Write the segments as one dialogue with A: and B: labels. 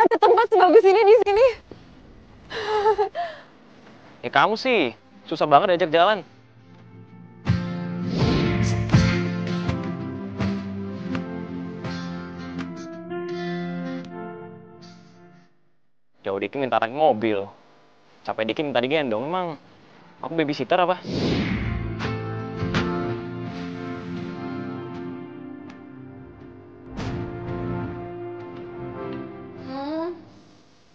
A: Ada tempat sebagus ini di sini.
B: Ya kamu sih, susah banget diajak jalan. Jauh dikit minta naik mobil. Capek dikit minta digendong. Emang aku babysitter apa?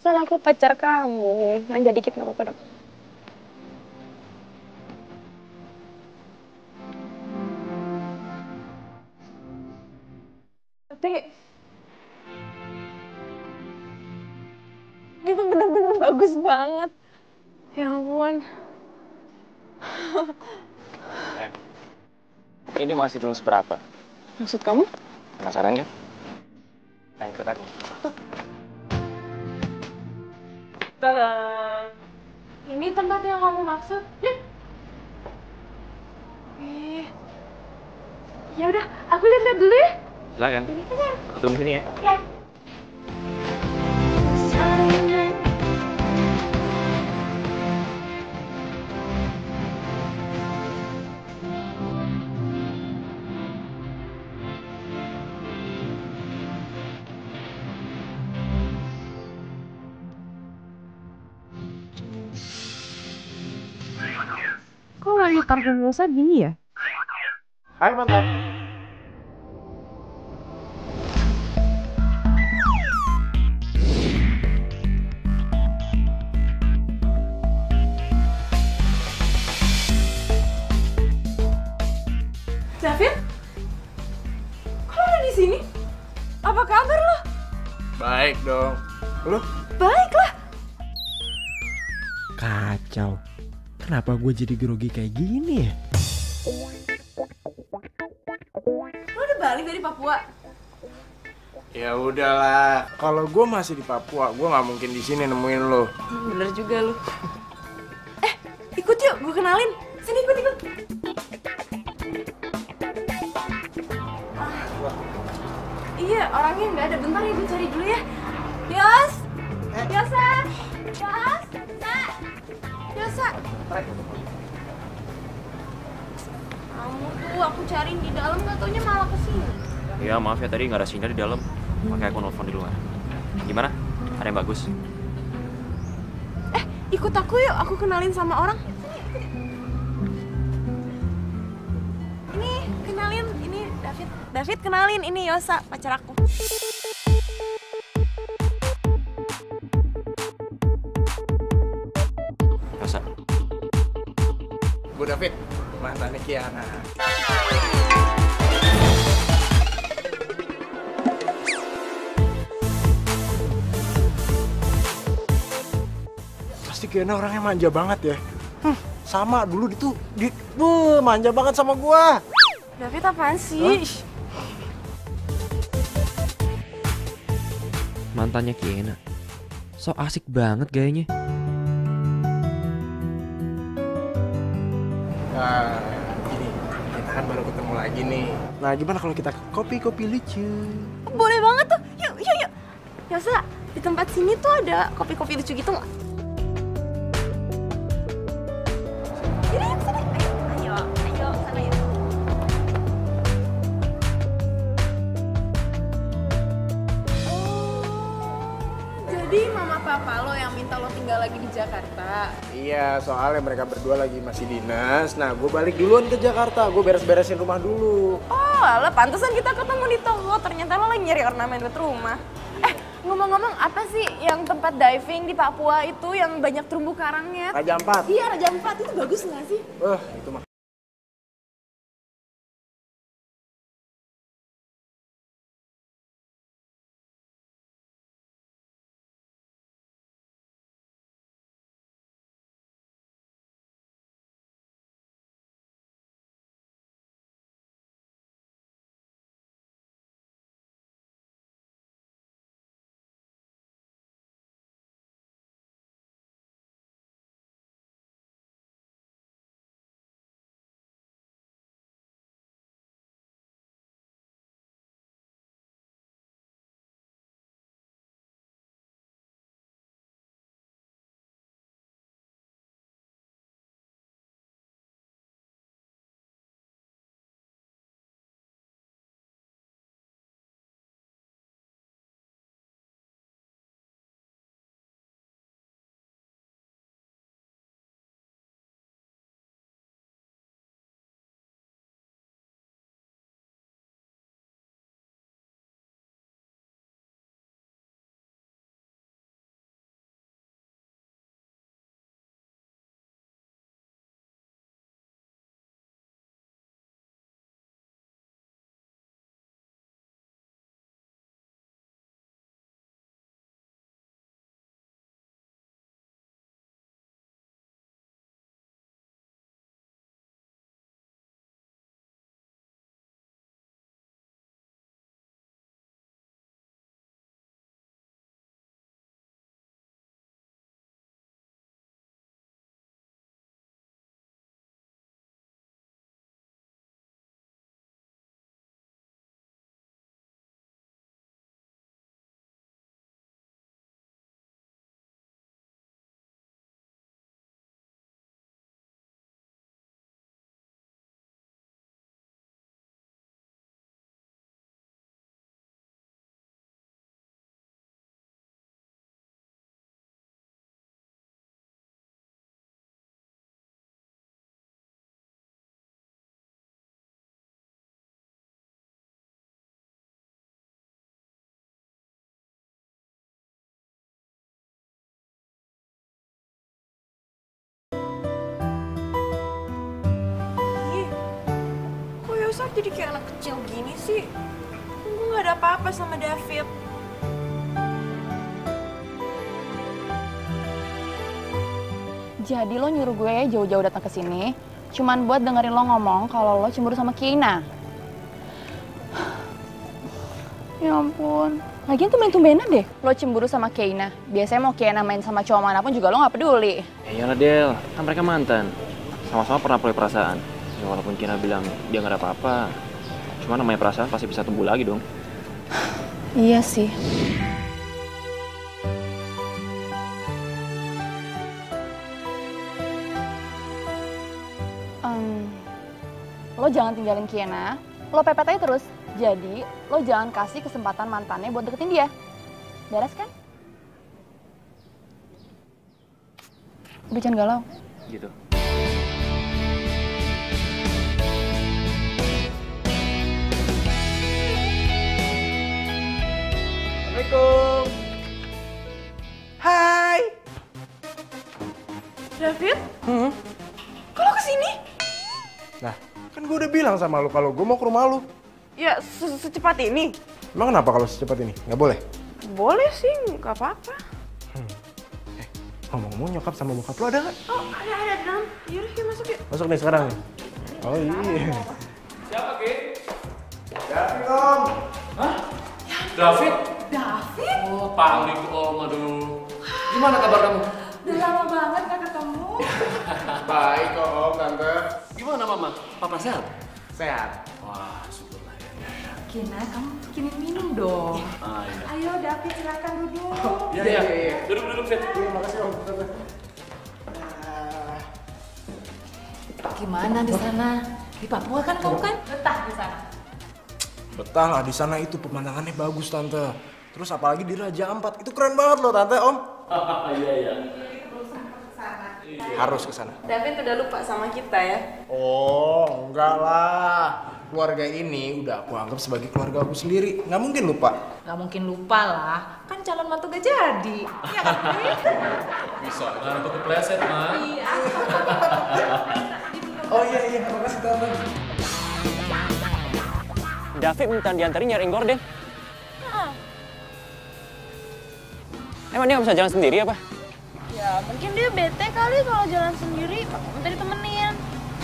A: Soal aku pacar kamu. Manja dikit nggak apa-apa dong. Tapi itu bener-bener bagus banget. Ya ampun.
B: Ini masih belum seberapa.
A: Maksud kamu?
B: Penasaran kan? Ayo ikut aku.
A: Tada. Ini tempat yang kamu maksud? Eh, ya udah, aku lihat-lihat dulu ya.
B: Silakan. Tunggu sini ya.
A: Ya. Kok lagi parfum Rosa gini ya?
C: Hai mantan.
A: David? Kok lo ada di sini? Apa kabar lo?
C: Baik dong. Lu?
A: Baiklah.
D: Kacau. Kenapa gue jadi grogi kayak gini ya?
A: Lo udah balik dari Papua?
C: Ya udahlah. Kalau gue masih di Papua, gue nggak mungkin di sini nemuin lo.
A: Bener juga lo. Ikut yuk, gue kenalin. Sini ikut. Iya, orangnya nggak ada. Bentar ya, gue cari dulu ya. Yos! Yosa! Yos! Sa! Yosa! Kamu tuh, aku cariin di dalam, nggak taunya malah kesini.
B: Ya maaf ya tadi nggak ada sinyal di dalam. Makanya aku nelfon di luar. Gimana? Ada yang bagus?
A: Ikut aku yuk, aku kenalin sama orang. Ini, kenalin, ini David. David kenalin, ini Yosa, pacar aku.
B: Masa?
C: Gue David, mantannya Kiana. Pasti Kiana orangnya manja banget ya. Sama dulu manja banget sama gua.
A: David apaan sih?
D: Mantannya Kiena. So asik banget gayanya.
C: Nah, gini, kita kan baru ketemu lagi nih. Nah, gimana kalau kita kopi-kopi lucu?
A: Boleh banget tuh, yuk. Yosa, di tempat sini tuh ada kopi-kopi lucu gitu nggak? Yuk, sini. Ayo, sana yuk. Jadi mama papa lo yang minta lo tinggal lagi di Jakarta?
C: Iya, soalnya mereka berdua lagi masih dinas. Nah, gue balik duluan ke Jakarta. Gue beres-beresin rumah dulu.
A: Oh, alah, pantesan kita ketemu di toko. Ternyata lo lagi nyari ornamen buat rumah. Ngomong-ngomong, apa sih yang tempat diving di Papua itu yang banyak terumbu karangnya?
C: Raja Ampat.
A: Iya, Raja Ampat. Itu bagus nggak sih?
C: Itu mah
A: jadi kayak anak kecil gini sih? Gue gak ada apa-apa sama David.
E: Jadi lo nyuruh gue jauh-jauh datang ke sini cuman buat dengerin lo ngomong kalau lo cemburu sama Kiana. Ya ampun. Lagian tumben-tumbenan deh lo cemburu sama Kiana. Biasanya mau Kiana main sama cowok manapun juga lo gak peduli.
B: Iyalah Del, kan mereka mantan. Sama-sama pernah punya perasaan. Ya, walaupun Kiana bilang dia gak ada apa-apa. Cuma namanya perasaan pasti bisa tumbuh lagi dong.
E: Iya sih. Lo jangan tinggalin Kiana, lo pepet aja terus. Jadi, lo jangan kasih kesempatan mantannya buat deketin dia. Beres kan? Udah jangan galau.
B: Gitu.
C: Assalamualaikum. Hai.
A: David? Kok lo kesini?
C: Nah, kan gue udah bilang sama lu kalau gue mau ke rumah lu.
A: Ya, secepat ini?
C: Emang kenapa kalau secepat ini? Nggak boleh?
A: Boleh sih, nggak apa-apa.
C: Ngomong-ngomong nyokap sama bokap lu ada nggak?
A: Oh, ada di dalam. Yaudah, yuk masuk yuk.
C: Masuk nih sekarang nih. Oh iya.
F: Siapa, Ki?
C: David, Om.
F: Hah? David?
A: David?
F: Oh, paling Om, aduh. Gimana kabar kamu?
A: Udah lama banget gak ketemu.
C: Baik kok, Om, Tante.
F: Gimana Mama? Papa sehat?
C: Sehat.
F: Wah, syukurlah ya.
A: Kina, kamu bikinin minum dong.
F: Ah, iya.
A: Ayo David, silakan duduk.
F: Iya. Duduk, Fit.
C: Iya, makasih Om, Tante.
G: Gimana di sana? Di Papua kan kamu kan?
A: Betah di sana.
C: Betah lah, di sana itu pemandangannya bagus, Tante. Terus apalagi di Raja Ampat, itu keren banget loh, Tante, Om.
F: Iya.
C: Harus ke sana.
A: David udah lupa sama kita ya?
C: Oh, enggak lah. Keluarga ini udah aku anggap sebagai keluarga aku sendiri. Nggak mungkin lupa.
G: Gak mungkin lupa lah, kan calon mantu gak jadi. Iya kan?
F: Bisa, jangan tuh kepleset, Ma.
G: Iya.
C: Oh iya, makasih Tante.
B: David minta diantarin nyariin gorden. Emang dia nggak bisa jalan sendiri apa?
A: Ya mungkin dia bete kali kalau jalan sendiri, minta ditemenin.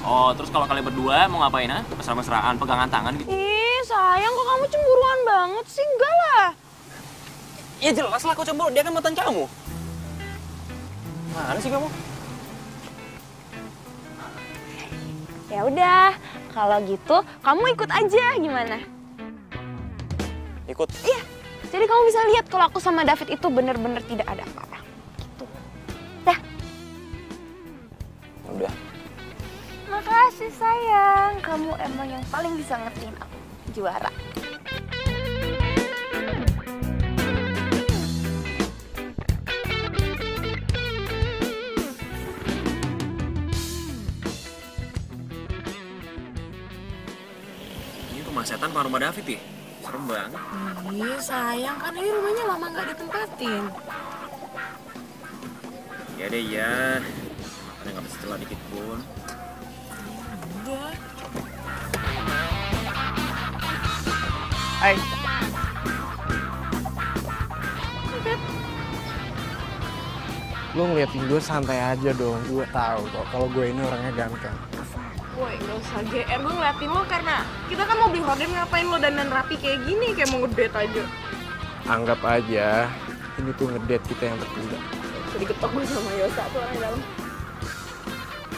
B: Oh, terus kalau kalian berdua mau ngapain, ha? Mesra-mesraan, pegangan tangan gitu?
A: Ih sayang kok kamu cemburuan banget sih, enggak lah.
B: Ya jelas lah aku cemburu, dia kan mantan kamu. Mana sih kamu?
A: Ya udah, kalau gitu kamu ikut aja gimana?
B: Ikut.
A: Iya, jadi kamu bisa lihat kalau aku sama David itu bener-bener tidak ada apa-apa. Gitu. Dah.
B: Udah.
A: Makasih sayang, kamu emang yang paling bisa ngertiin aku. Juara.
B: Ini rumah setan apa rumah David ya? Serem banget.
G: Iya sayang, kan ini rumahnya lama gak ditempatin.
B: Ya deh ya. Ada nggak bisa celah dikit pun.
G: Udah.
C: Hai. Lo ngeliatin gue santai aja dong. Gue tahu kok kalau gue ini orangnya ganteng.
A: Woi, gak usah GR, gue ngeliatin lo karena kita kan mau beli horden, ngapain lo dandan rapi kayak gini, kayak mau ngedate aja.
C: Anggap aja ini tuh ngedate kita yang tertunda.
A: Bisa diketok gue sama Yosa tuh orang dalam.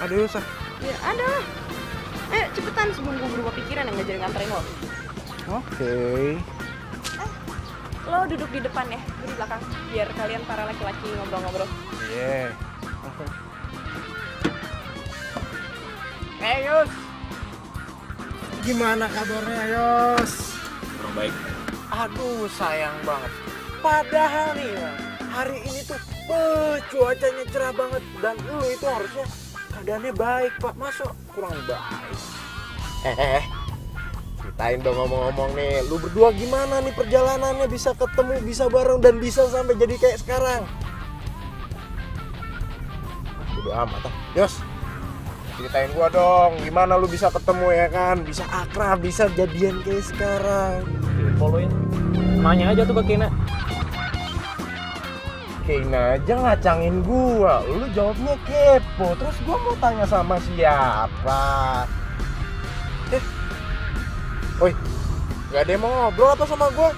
C: Ada Yosa?
A: Ya ada lah. Ayo cepetan sebelum gue berubah pikiran yang gak jadi nganterin lo.
C: Oke.
A: Lo duduk di depan ya, gue di belakang. Biar kalian para laki-laki ngobrol-ngobrol.
C: Iya.
D: Yos. Gimana kabarnya Yos?
B: Kurang baik.
C: Aduh sayang banget. Padahal nih Bang, hari ini tuh cuacanya cerah banget. Dan lu itu harusnya keadaannya baik Pak. Masa kurang baik? Ceritain dong ngomong-ngomong nih. Lu berdua gimana nih perjalanannya, bisa ketemu, bisa bareng, dan bisa sampai jadi kayak sekarang? Udah amat ah. Yos. Ceritain gua dong, gimana lu bisa ketemu ya kan? Bisa akrab, bisa jadian kayak sekarang.
B: Follow-in. Nanya aja tuh ke Kina.
C: Kayaknya aja ngacangin gua, lu jawabnya kepo. Terus gua mau tanya sama siapa? Woi, gak ada yang mau ngobrol apa sama gua?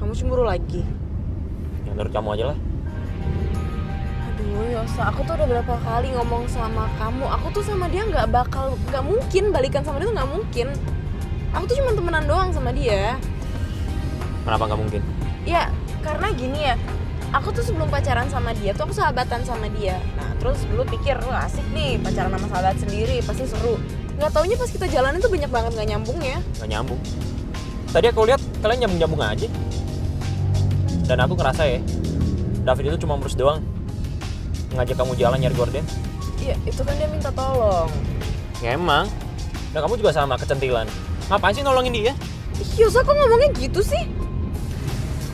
A: Kamu cemburu lagi?
B: Ya menurut kamu aja lah.
A: Aduh Yosa, aku tuh udah berapa kali ngomong sama kamu, aku tuh sama dia nggak mungkin balikan sama dia tuh nggak mungkin. Aku tuh cuma temenan doang sama dia.
B: Kenapa nggak mungkin?
A: Ya karena gini ya, aku tuh sebelum pacaran sama dia tuh aku sahabatan sama dia. Nah terus dulu pikir, wah asik nih pacaran sama sahabat sendiri, pasti seru. Nggak taunya pas kita jalanin tuh banyak banget nggak nyambungnya.
B: Nggak nyambung. Tadi aku lihat kalian nyambung-nyambung aja. Dan aku ngerasa ya, David itu cuma merus doang ngajak kamu jalan nyari gorden.
A: Iya, itu kan dia minta tolong.
B: Ya emang. Dan kamu juga sama kecentilan. Ngapain sih nolongin dia?
A: Yosa kok ngomongnya gitu sih?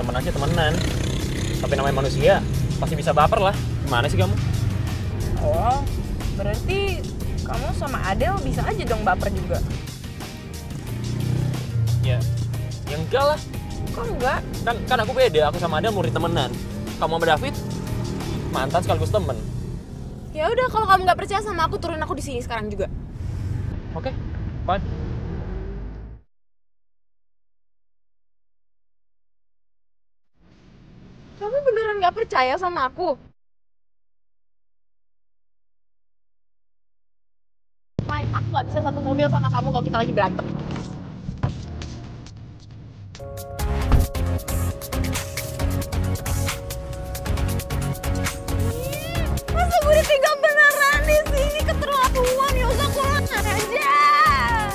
B: Temen aja temenan. Tapi namanya manusia, pasti bisa baper lah. Gimana sih kamu?
A: Oh, berarti kamu sama Adele bisa aja dong baper juga.
B: Ya enggak lah.
A: Kok enggak?
B: Kan aku beda, aku sama Adele murid temenan. Kamu sama David mantan sekaligus temen.
A: Ya udah, kalau kamu nggak percaya sama aku, turunin aku di sini sekarang juga.
B: Oke, fine.
A: Kamu beneran nggak percaya sama aku? Mike, aku nggak bisa satu mobil sama kamu kalau kita lagi berantem. Masa gue ditinggal beneran di sini, keterlaluan. Yosa, kurang ajar.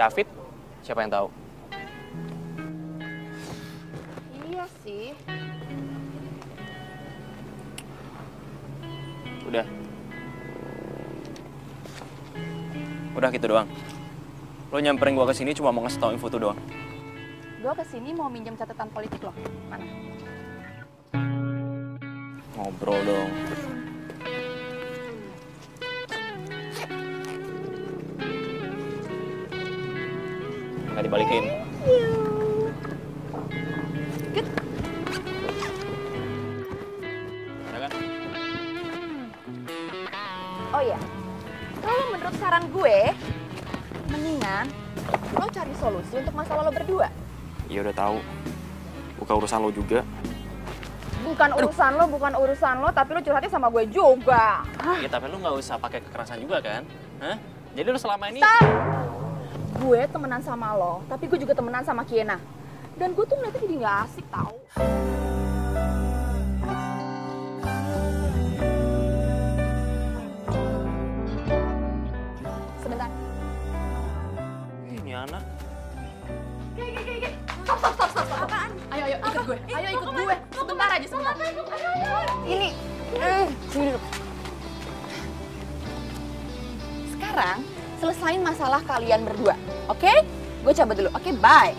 B: David, siapa yang tahu?
E: Iya sih.
B: Udah. Udah gitu doang. Lo nyamperin gua ke sini cuma mau ngasih tau info tuh doang.
E: Gue kesini mau minjem catatan politik lo. Mana?
B: Ngobrol dong. Nggak dibalikin.
E: Good.
B: Ya kan?
E: Oh iya, kalau menurut saran gue, mendingan lo cari solusi untuk masalah lo berdua.
B: Iya udah tahu. Bukan urusan lo juga.
E: Bukan urusan lo, tapi lo curhatnya sama gue juga.
B: Ya tapi lo nggak usah pakai kekerasan juga kan? Hah? Jadi lo selama ini...
E: Stop! Gue temenan sama lo, tapi gue juga temenan sama Kiena. Dan gue tuh ngeliatnya jadi nggak asik tau. Sebentar.
B: Ini anak.
E: Stop. Apaan? Ayo ikut gue. Ayo ikut gue. Sebentar aja, sebentar. Ini. Sini dulu. Sekarang selesain masalah kalian berdua, oke? Gue cabut dulu, oke? Bye.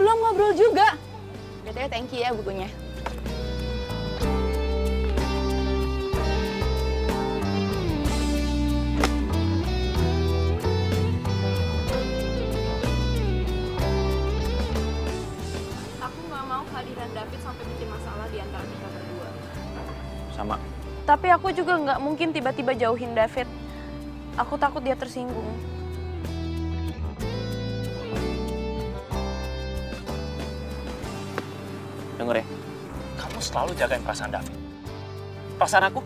E: Belum ngobrol juga. BTW thank you ya bukunya.
A: Aku nggak mau kehadiran David sampai bikin masalah di antara kita berdua.
B: Sama.
A: Tapi aku juga nggak mungkin tiba-tiba jauhin David. Aku takut dia tersinggung.
B: Denger ya, kamu selalu jagain perasaan David. Perasaan aku,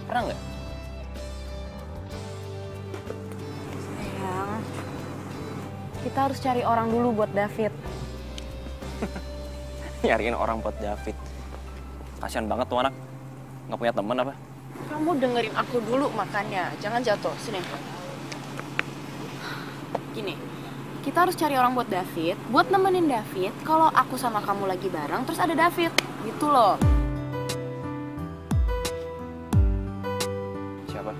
B: pernah nggak?
A: Sayang, kita harus cari orang dulu buat David.
B: Nyariin orang buat David. Kasian banget tuh anak, nggak punya temen apa?
A: Kamu dengerin aku dulu makanya, jangan jatuh. Sini. Gini, kita harus cari orang buat David, buat nemenin David. Kalau aku sama kamu lagi bareng, terus ada David, gitu loh.
B: Siapa?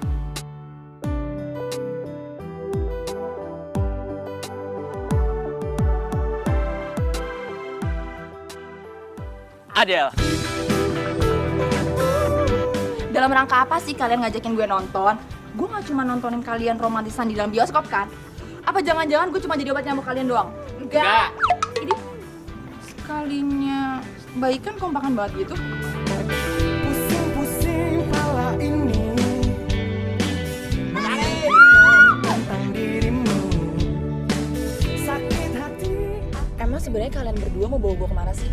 B: Adele.
E: Dalam rangka apa sih kalian ngajakin gue nonton? Gue gak cuma nontonin kalian romantisan di dalam bioskop kan? Apa jangan-jangan gue cuma jadi obat nyamuk kalian doang? Enggak. Ini sekalinya baikan kompakan banget gitu.
H: Pusing-pusing pala ini tentang dirimu. Sakit hati.
E: Emang sebenarnya kalian berdua mau bawa gue kemana sih?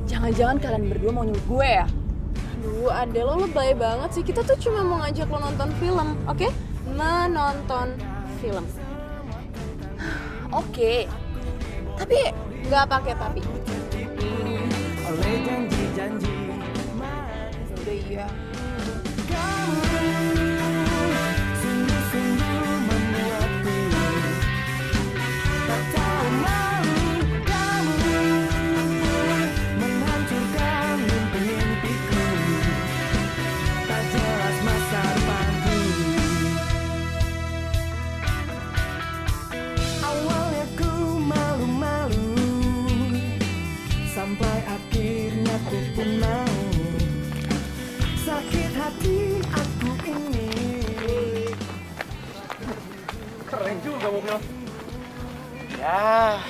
E: Jangan-jangan kalian berdua mau nyuruh gue ya?
A: Aduh, Adele, lo lebay banget sih. Kita tuh cuma mau ngajak lo nonton film, oke? Menonton film.
E: Oke. Tapi
A: Nggak pakai tapi.
H: Oleh janji-janji
E: udah iya.
H: sungguh-sungguh membuatku tak tahu malu. Kamu menghancurkan mimpi-mimpiku, tak jelas masa depanku. Awalnya ku malu-malu, sampai akhirnya ku pun mau. Sakit hati aku ini.
C: Keren juga mobil. Ya,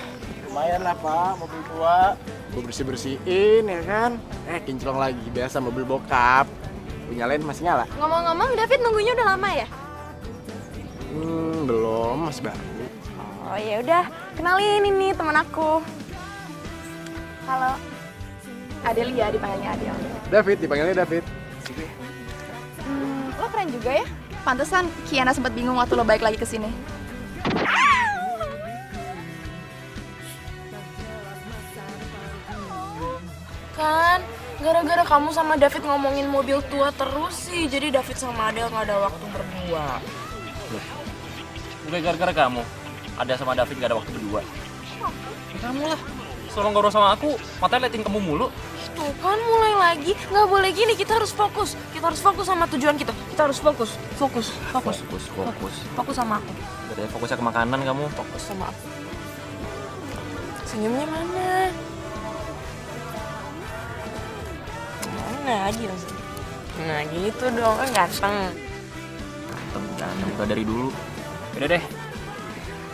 C: lumayan lah Pak, mobil tua. Gue bersih-bersihin ya kan. Kinclong lagi, biasa mobil bokap. Punya lain masih nyala?
A: Ngomong-ngomong, David nunggunya udah lama ya?
C: Belum, masih baru.
A: Oh ya udah, kenalin ini teman aku. Halo.
E: Adele ya, dipanggilnya Adele.
C: David, dipanggilnya David.
E: keren juga ya. Pantesan Kiana sempat bingung waktu lo balik lagi ke sini.
A: Kan, gara-gara kamu sama David ngomongin mobil tua terus sih, jadi David sama Adele nggak ada waktu berdua.
B: Udah gara-gara kamu. Ada sama David gak ada waktu berdua. Ya kamu lah. Selalu ngobrol sama aku, matanya liatin kamu mulu.
A: Tuh kan mulai lagi, nggak boleh gini, kita harus fokus. Kita harus fokus sama tujuan kita. Kita harus fokus. Fokus sama aku.
B: Udah fokusnya ke makanan kamu.
A: Fokus sama aku. Senyumnya mana? Mana lagi mas? Nah gitu dong, kan ganteng.
B: Ganteng udah dari dulu. Udah deh,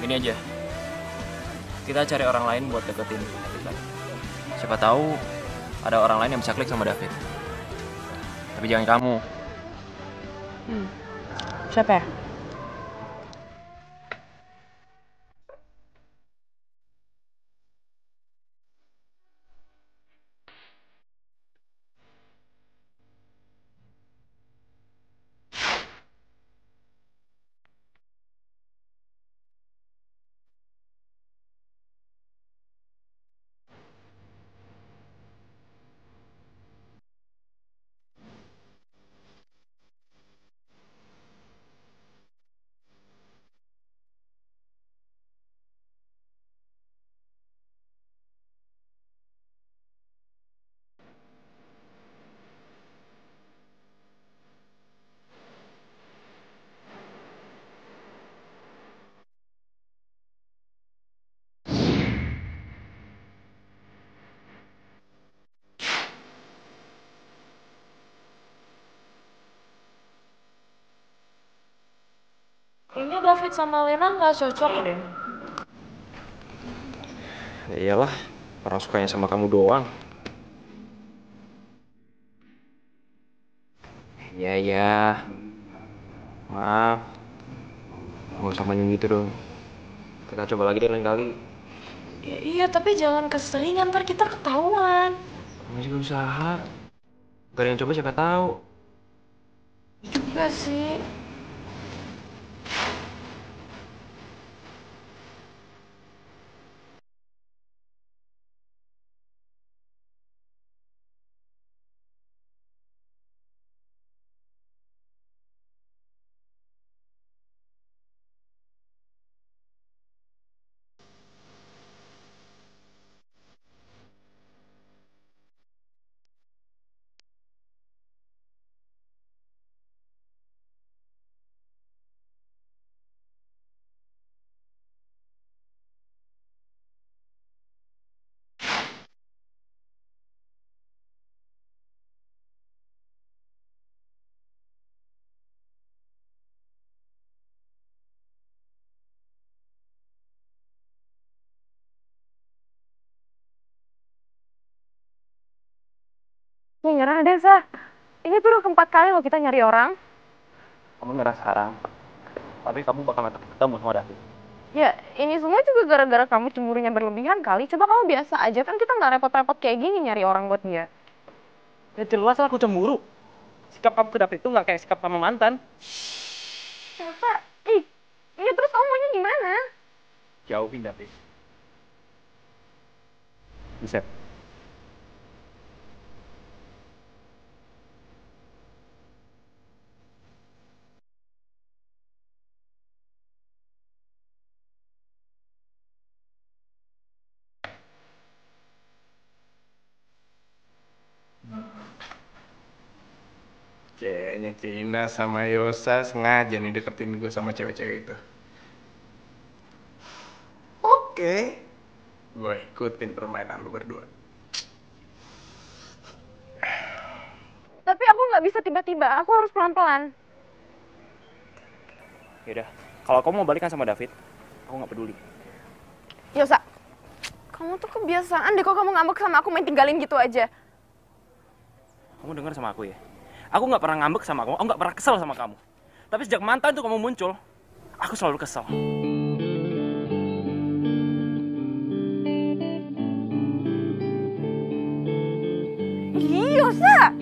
B: gini aja. Kita cari orang lain buat deketin David lagi. Siapa tahu ada orang lain yang bisa klik sama David. Tapi jangan kamu.
A: Siapa ya? Kayaknya David sama Lena nggak cocok deh.
B: Ya iyalah, orang sukanya sama kamu doang. Iya. Maaf. Gak usah manyun gitu dong. Kita coba lagi deh lain kali.
A: Ya, iya, tapi jangan keseringan, ntar kita ketahuan.
B: Kamu juga usaha. Gak ada yang coba siapa tahu.
A: Juga sih. Ini nyerah deh, Sa. Ini tuh udah keempat kali loh kita nyari orang.
B: Kamu ngerasa sekarang. Tapi kamu bakal ketemu sama David.
A: Ya, ini semua juga gara-gara kamu cemburunya berlebihan kali. Coba kamu biasa aja, kan kita nggak repot-repot kayak gini nyari orang buat dia.
D: Ya jelas aku cemburu. Sikap kamu ke David itu nggak kayak sikap sama mantan.
A: Siapa? Ih, ya terus kamu maunya gimana?
B: Jauhin David. Bisa.
C: Kayaknya Cina sama Yosa sengaja nih deketin gue sama cewek-cewek itu. Oke, gue ikutin permainan lu berdua.
A: Tapi aku nggak bisa tiba-tiba, aku harus pelan-pelan.
B: Yaudah, kalau kamu mau balikan sama David, aku nggak peduli.
A: Yosa, kamu tuh kebiasaan deh kok kamu ngambek sama aku main tinggalin gitu aja.
B: Kamu dengar sama aku ya? Aku nggak pernah ngambek sama kamu, aku nggak pernah kesel sama kamu. Tapi sejak mantan tuh kamu muncul, aku selalu kesel.
A: Yosa!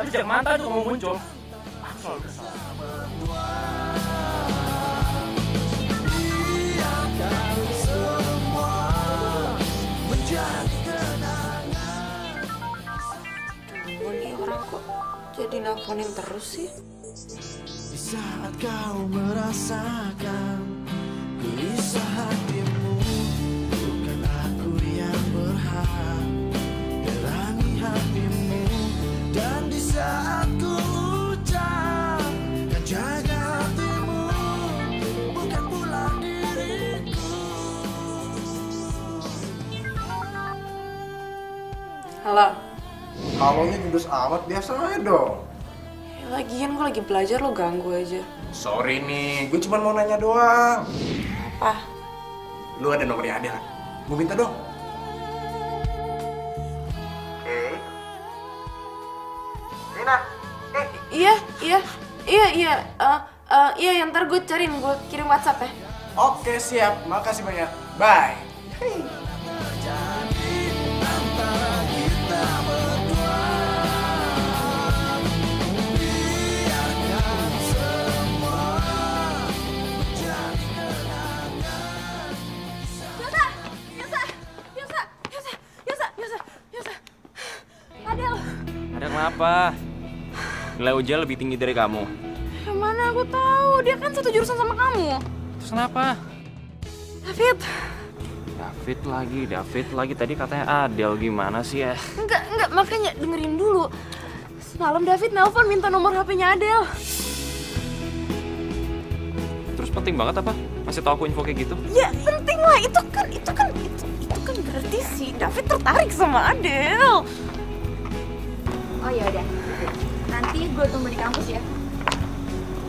B: sejak mantan tuh mau muncul.
C: Aku selalu kesal.
A: Ini orang kok jadi nelfonin terus sih?
H: Di saat kau merasakan gelisah hatimu, bukan aku yang berhak terangi hatimu. Dan di saat ku ucap kan jaga hatimu, bukan pula diriku.
A: Halo.
C: Halonya judus amat, biasa aja dong.
A: Ya, lagian gue lagi belajar, lo ganggu aja.
C: Sorry nih, gue cuma mau nanya doang.
A: Apa?
C: Lu ada nomornya Adel? Gue minta dong. Oke. Rina,
A: Iya, iya, ntar gue cariin, gue kirim WhatsApp ya.
C: Oke, siap. Makasih banyak. Bye.
B: Ada kenapa? Nilai ujian lebih tinggi dari kamu.
A: Yang mana aku tahu, dia kan satu jurusan sama kamu.
B: Terus kenapa?
A: David.
B: David lagi. Tadi katanya Adel, gimana sih ya?
A: Enggak, makanya dengerin dulu. Semalam David nelpon minta nomor HP-nya Adel.
B: Terus penting banget apa? Masih tau aku info kayak gitu?
A: Ya penting lah, itu kan berarti si David tertarik sama Adel.
E: Oh ya udah. Nanti gue tunggu di kampus ya.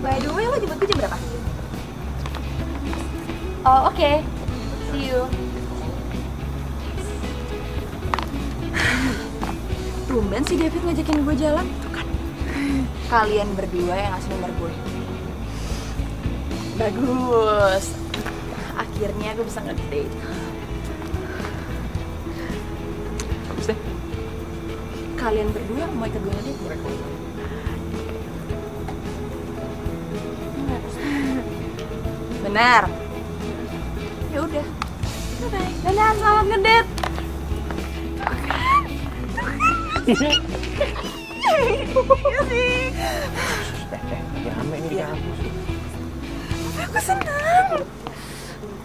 E: By the way, lo jemput gue jam berapa? Oh, oke. See you. Tumben si David ngajakin gue jalan. Tuh kan. Kalian berdua yang ngasih nomor gue. Bagus. Akhirnya gue bisa nge-date.
B: Bagus deh.
E: Kalian berdua mau ikut gue ngedate? Benar. Ya udah. Bye.
A: Dadah, selamat ngedate. Iya sih.
B: Lagi rame nih di kampus.
A: Tapi aku senang.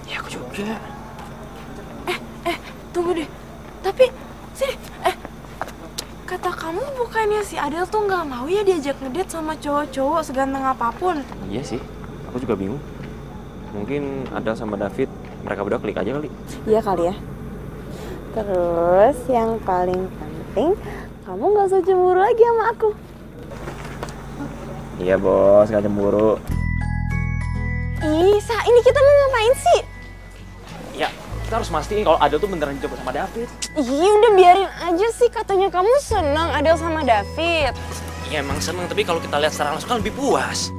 B: Ya aku juga.
A: Tunggu deh. Tapi sini. Kata kamu bukannya si Adel tuh nggak mau ya diajak ngedate sama cowok-cowok seganteng apapun.
B: Iya sih, aku juga bingung. Mungkin Adel sama David, mereka berdua klik aja kali.
A: Iya kali ya. Terus yang paling penting, kamu nggak usah cemburu lagi sama aku.
B: Iya bos, gak cemburu.
A: Isa, ini kita mau ngapain sih?
B: Ya, kita harus mastiin kalau Adel tuh beneran dicoba sama David.
A: Iya udah biarin aja sih, katanya kamu senang Adel sama David.
B: Iya emang seneng, tapi kalau kita lihat secara langsung kan lebih puas.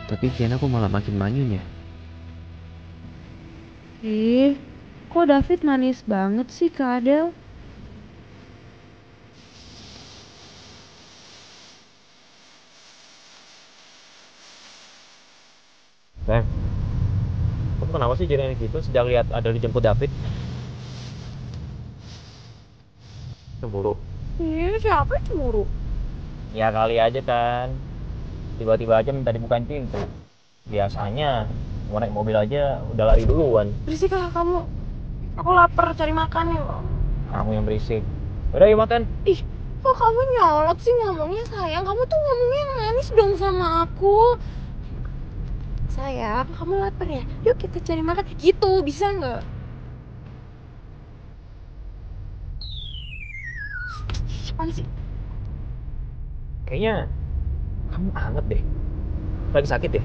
B: Tapi kayaknya aku malah makin manyun ya.
A: Kok David manis banget sih ke Adel?
B: Bang, kamu kenapa sih jadi gitu sejak lihat Adel dijemput David? Cemburu?
A: Iya, siapa yang cemburu?
B: Ya kali aja kan. Tiba-tiba aja minta dibukain pintu. Biasanya mau naik mobil aja udah lari duluan.
A: Berisik lah kamu. Aku lapar, cari makan yuk.
B: Kamu yang berisik. Udah yuk makan.
A: Ih, kok kamu nyolot sih ngomongnya sayang? Kamu tuh ngomongnya yang manis dong sama aku. Sayang, kamu lapar ya? Yuk kita cari makan. Gitu, bisa nggak? Apaan sih?
B: Kayaknya kamu anget deh. Lagi sakit ya?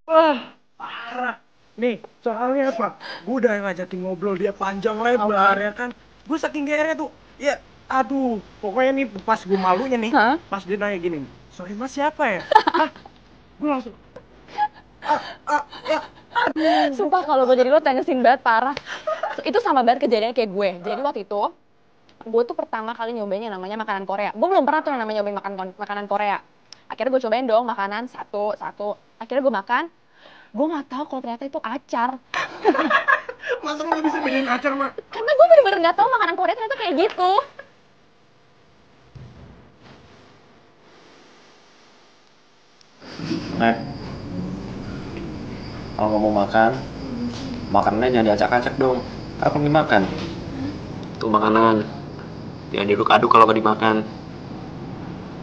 C: Wah, parah. Nih, soalnya apa? Gue udah ngajakin ngobrol dia panjang lebar ya kan. Gue saking GR tuh, ya aduh. Pokoknya nih pas gue malunya nih, pas dia nanya gini, sorry mas siapa ya? Gue langsung, ya.
E: Sumpah kalau gue jadi lo tensin banget parah. Itu sama banget kejadian kayak gue. Jadi waktu itu gue tuh pertama kali nyobain yang namanya makanan Korea. Gue belum pernah tuh yang namanya nyobain makanan Korea. Akhirnya gue cobain dong makanan satu. Akhirnya gue makan. Gue nggak tahu kalau ternyata itu acar.
C: Masa lo bisa bedain acar, Mak?
E: Karena gue bener-bener nggak tahu makanan Korea ternyata kayak gitu.
B: Kalau nggak mau makan, makanannya jangan diacak-acak dong. Aku dimakan. Tuh makanan. Jangan diaduk-aduk kalau nggak dimakan.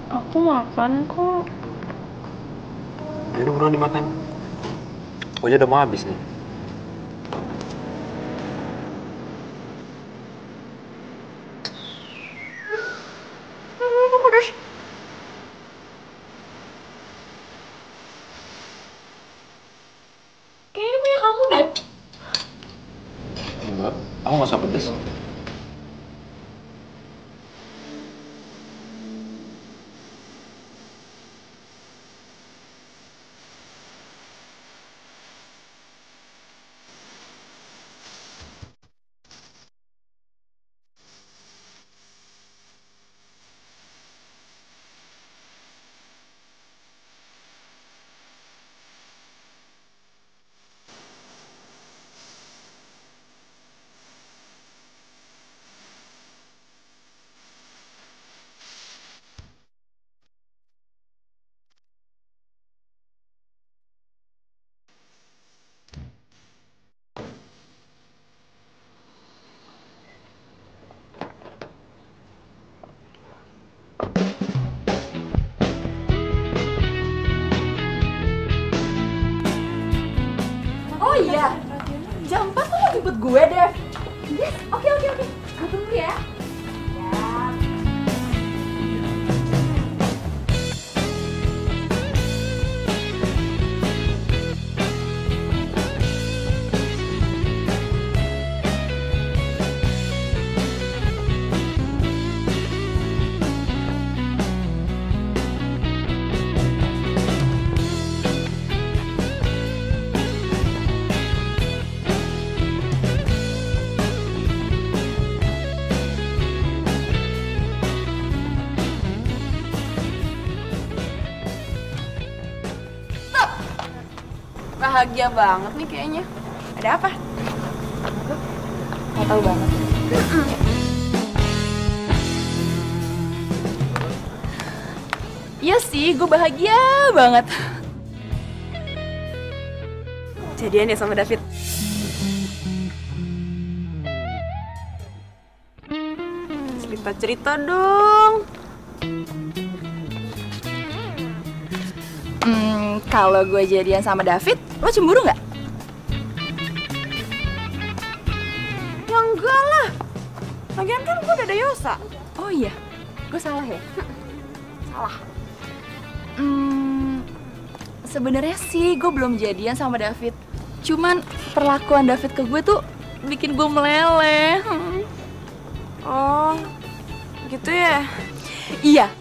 A: Aku makan kok.
B: Ayo buruan dimakan. Pokoknya udah mau habis nih.
A: Kayaknya punya kamu deh.
B: Enggak, aku nggak suka pedes.
E: Oh iya, jam 4 tuh mau jemput gue, Dev. Yes, oke. Gue tunggu ya.
A: Bahagia banget nih kayaknya. Ada apa?
E: Gak tau banget.
A: Iya sih, gue bahagia banget. Jadian ya sama David. Cerita-cerita dong.
E: Kalau gue jadian sama David, lo cemburu nggak?
A: Ya enggak lah. Lagian kan gue udah ada Yosa.
E: Oh iya, gue salah ya?
A: Salah.
E: Sebenarnya sih gue belum jadian sama David. Cuman perlakuan David ke gue tuh bikin gue meleleh.
A: Oh, gitu ya?
E: Iya.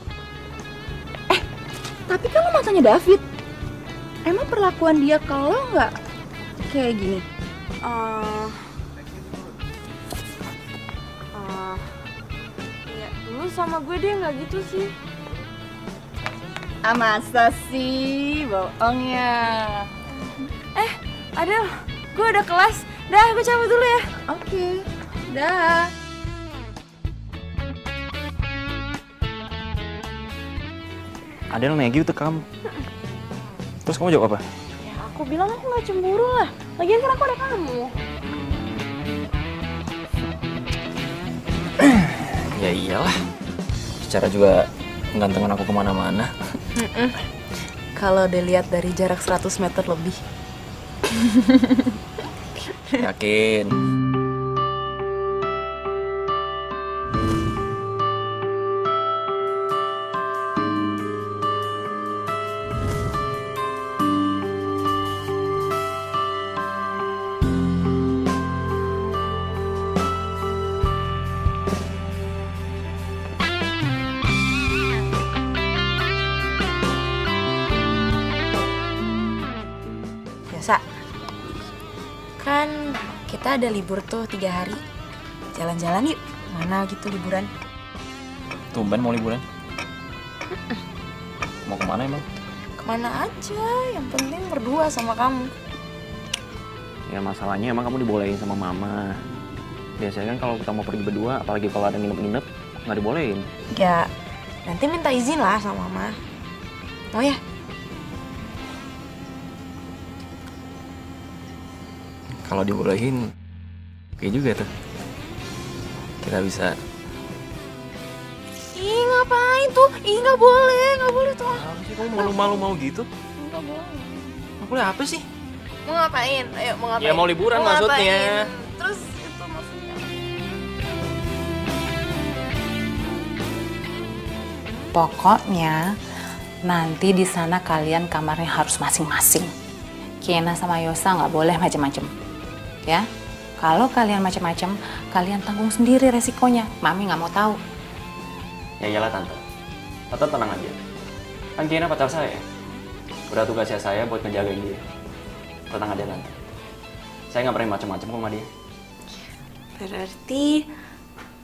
E: Tapi kan lo mantannya David. Emang perlakuan dia ke lo nggak kayak gini?
A: Ya dulu sama gue dia nggak gitu sih.
G: Ah, masa sih? Bohong ya.
A: Adel, gue ada kelas. Dah, gue cabut dulu ya.
G: Oke. Dah.
B: Adel nanya gitu ke kamu. Terus kamu jawab apa?
A: Ya, aku bilang aku gak cemburu lah. Lagian kan aku ada kamu.
B: Ya iyalah. Secara juga gantengan aku kemana-mana.
A: Kalau dilihat dari jarak 100 meter lebih.
B: Yakin.
A: Biasa. Kan kita ada libur tuh 3 hari. Jalan-jalan yuk. Mana gitu liburan?
B: Tumben mau liburan. Mau kemana emang?
A: Kemana aja, yang penting berdua sama kamu.
B: Ya masalahnya emang kamu dibolehin sama mama. Biasanya kan kalau kita mau pergi berdua, apalagi kalau ada nginep-nginep, nggak dibolehin.
A: Ya, nanti minta izin lah sama mama. Mau ya?
B: Kalau dibolehin, oke juga tuh. Kita bisa.
A: Ih, ngapain tuh? Ih, nggak boleh tuh.
B: Apa sih kamu malu-malu mau gitu?
A: Nggak boleh.
B: Mau boleh apa sih?
A: Mau ngapain? Ayo, mau ngapain?
B: Ya mau liburan
A: Mau
B: maksudnya.
A: ngapain? Terus itu maksudnya.
G: Pokoknya nanti di sana kalian kamarnya harus masing-masing. Kiena sama Yosa nggak boleh macem-macem, ya. Kalau kalian macem-macem, kalian tanggung sendiri resikonya. Mami nggak mau tahu.
B: Ya iyalah tante. Tante tenang aja. Kan Kiana pacar saya. Udah tugasnya saya buat ngejagain dia. Tenang aja tante. Saya nggak pernah macam-macam kok sama dia.
A: Berarti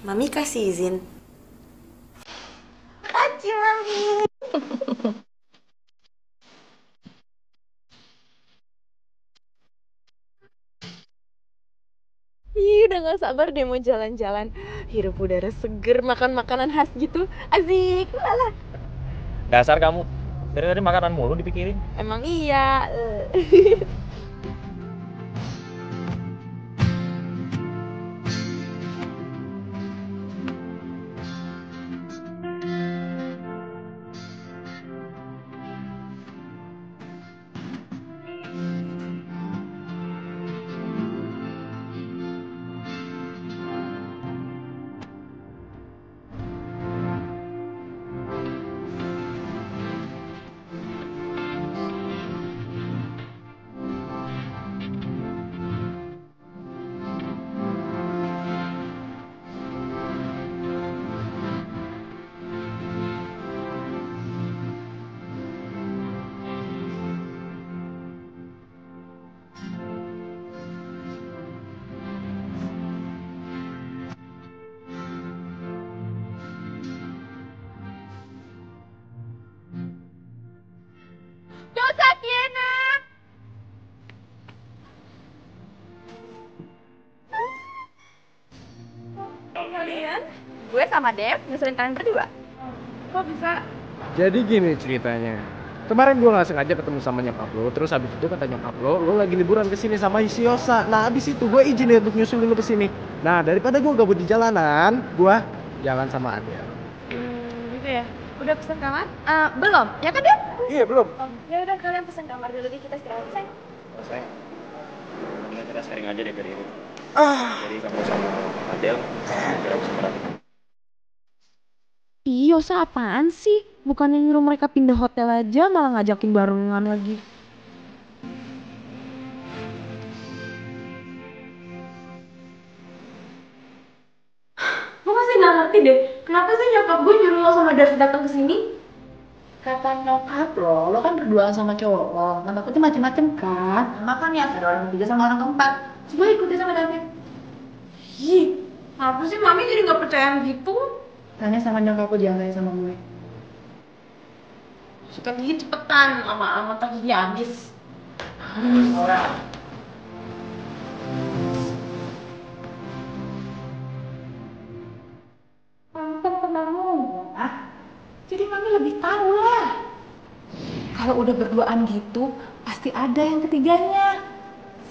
A: Mami kasih izin. Kasih Mami. Ih, udah gak sabar deh mau jalan-jalan. Hirup udara seger, makan makanan khas gitu. Asik. Lala.
B: Dasar kamu. Dari tadi makanan mulu dipikirin.
A: Emang iya. Dosa Kiana. Kalian?
E: Gue sama Dev nyusulin kalian berdua.
A: Kok bisa?
C: Jadi gini ceritanya. Kemarin gue gak sengaja ketemu sama nyokap lo, terus habis itu kata nyokap lo lagi liburan kesini sama si Yosa. Nah habis itu gue izin ya untuk nyusulin lo kesini. Nah daripada gue gabut di jalanan, gue jalan sama Adel.
A: Gitu ya. Udah pesan kamar?
E: Belum, ya kan Dev?
C: Iya belum.
A: Ya udah kalian pesan kamar dulu deh, kita istirahat. Sayang.
B: Sayang. Kita sharing aja deh dari ini. Jadi kamu sama Adel, biar aku sama Rati.
A: Ih, Yosa apaan sih? Bukannya nyuruh mereka pindah hotel aja, malah ngajakin barengan lagi. Gue masih nggak ngerti deh, kenapa sih nyokap gue nyuruh lo sama David datang ke sini?
G: Kata nyokap lo kan berdua sama cowok lo. Nah, takutnya macem-macem kan? Makanya ada orang ketiga sama orang keempat. Coba ikutin sama David.
A: Ih, apa sih Mami jadi nggak percayaan gitu?
G: Tanya sama nyokap lo, jangan tanya sama gue.
E: Sikat gigi cepetan, lama-lama tak gigi habis. Jadi mami lebih tahu lah. Kalau udah berduaan gitu, pasti ada yang ketiganya.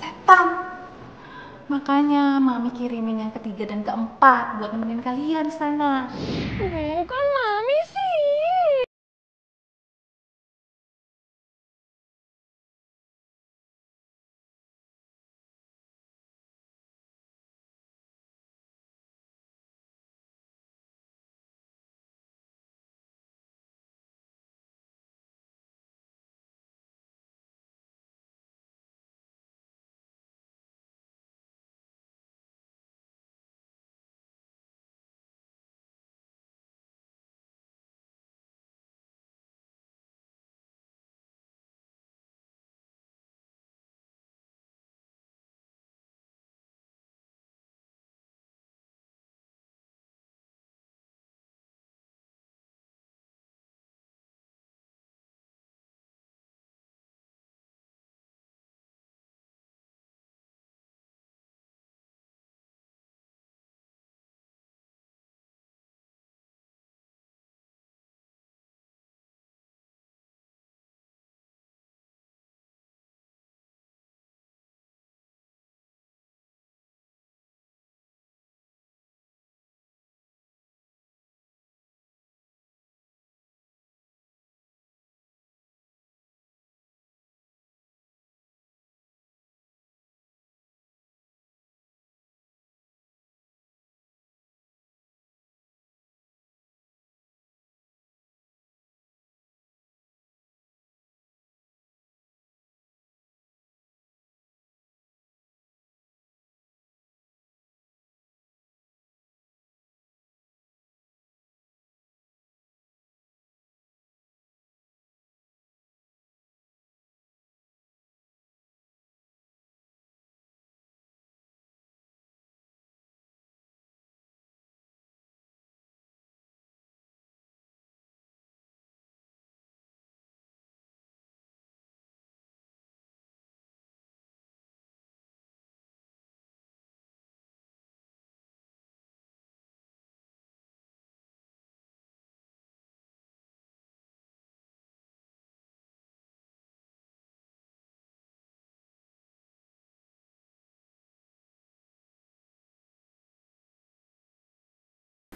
E: Setan. Makanya mami kirimin yang ketiga dan keempat buat nemenin kalian di sana. Bukan mami sih.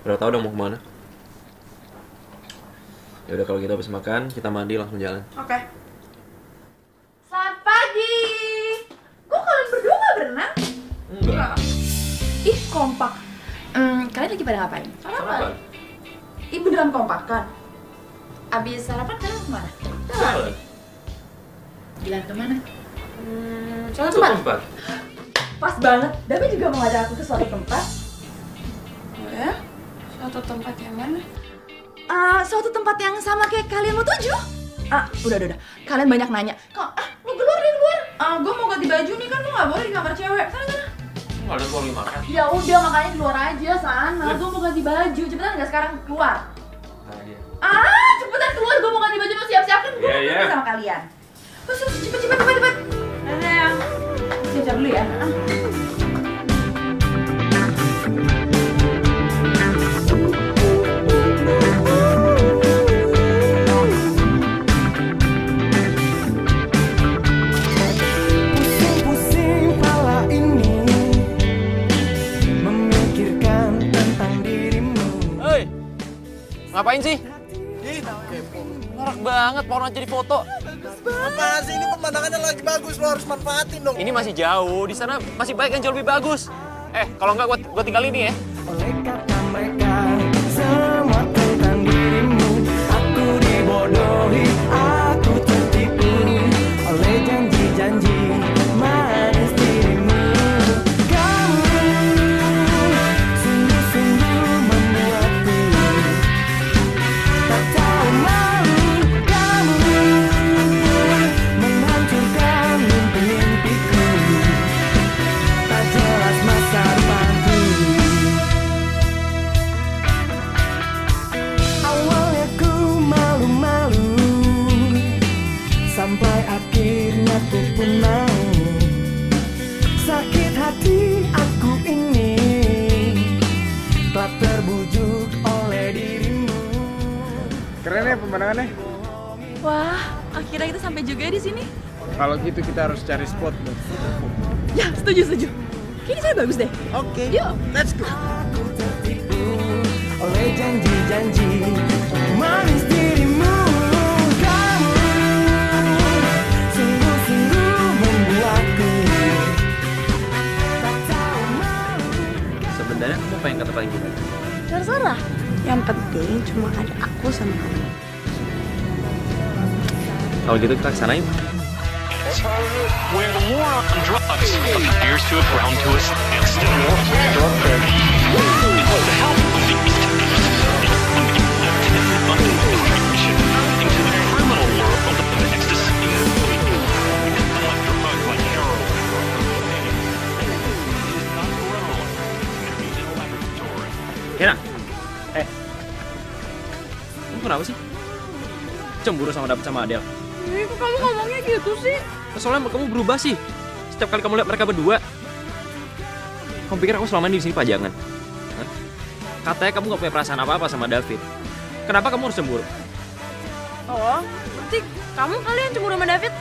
B: Udah tahu dong mau kemana? Ya udah kalau kita habis makan, kita mandi langsung jalan.
A: Oke. Selamat pagi. Kok kalian berdua nggak berenang?
B: Enggak.
A: Ih, kompak. Kalian lagi pada ngapain?
B: Sarapan.
A: Ih, beneran kompak kan? Abis sarapan kalian kemana?
B: Jalan.
A: Jalan kemana?
B: Suatu
A: tempat.
B: tempat.
A: Pas banget. Dami juga mau ngajak aku ke suatu tempat. Oh ya? Suatu tempat yang mana? Suatu tempat yang sama kayak kalian mau tuju. Udah. Kalian banyak nanya. Kok, lu keluar deh, keluar. Gue mau ganti baju nih, kan lu gak boleh di kamar cewek. Sana.
B: Nggak ada keluar makan.
A: Ya udah, makanya keluar aja sana. Gue mau ganti baju. Cepetan nggak sekarang keluar.
B: Nah, dia.
A: Cepetan keluar. Gue mau ganti baju, lu siap-siap kan? Gue mau
B: Iya.
A: pergi sama kalian. Cepet. Nah, siap-siap dulu ya.
H: Pusing-pusing kepala ini memikirkan tentang dirimu.
B: Hei, ngapain sih? Norak banget, mau jadi foto.
C: Apaan sih, ini pemandangannya lagi bagus, lo harus manfaatin dong.
B: Ini masih jauh, di sana masih banyak yang jauh lebih bagus. Kalau nggak gua tinggal ini ya.
H: Oleh kata mereka semua tentang dirimu, aku dibodohi, aku tertipu oleh janji-janji manis dirimu. Kamu sungguh-sungguh membuatku tak tahu malu. Kamu menghancurkan mimpi-mimpiku, tak jelas masa depanku. aku pun mau. Sakit hati aku ini telah terbujuk oleh dirimu.
C: Keren ya pemandangannya.
A: Wah, akhirnya kita sampai juga di sini.
C: Kalau gitu kita harus cari spot buat foto.
A: Ya, setuju. Kayaknya saya bagus deh.
C: Oke,
A: Yuk.
C: let's go.
H: Aku tertipu oleh janji-janji manis dirimu. Kamu sungguh-sungguh membuatku tak tahu malu.
B: Sebenarnya kamu pengen kata paling gimana?
A: Terserah. Yang penting cuma ada aku sama kamu.
B: Kalau gitu kita kesana yuk.
I: Where the war on drugs appears to have ground to a standstill. With the help of the into the criminal world of ecstasy. Drugs like heroin. It is not grown in a laboratory.
B: Kena. Kamu kenapa sih? Cemburu sama David sama Adele?
A: Kok kamu ngomongnya gitu sih?
B: Soalnya kamu berubah sih. Setiap kali kamu lihat mereka berdua. Kamu pikir aku selama ini di sini pajangan? Hah? Katanya kamu gak punya perasaan apa-apa sama David. Kenapa kamu harus cemburu?
A: Oh, berarti kamu kali yang cemburu sama David?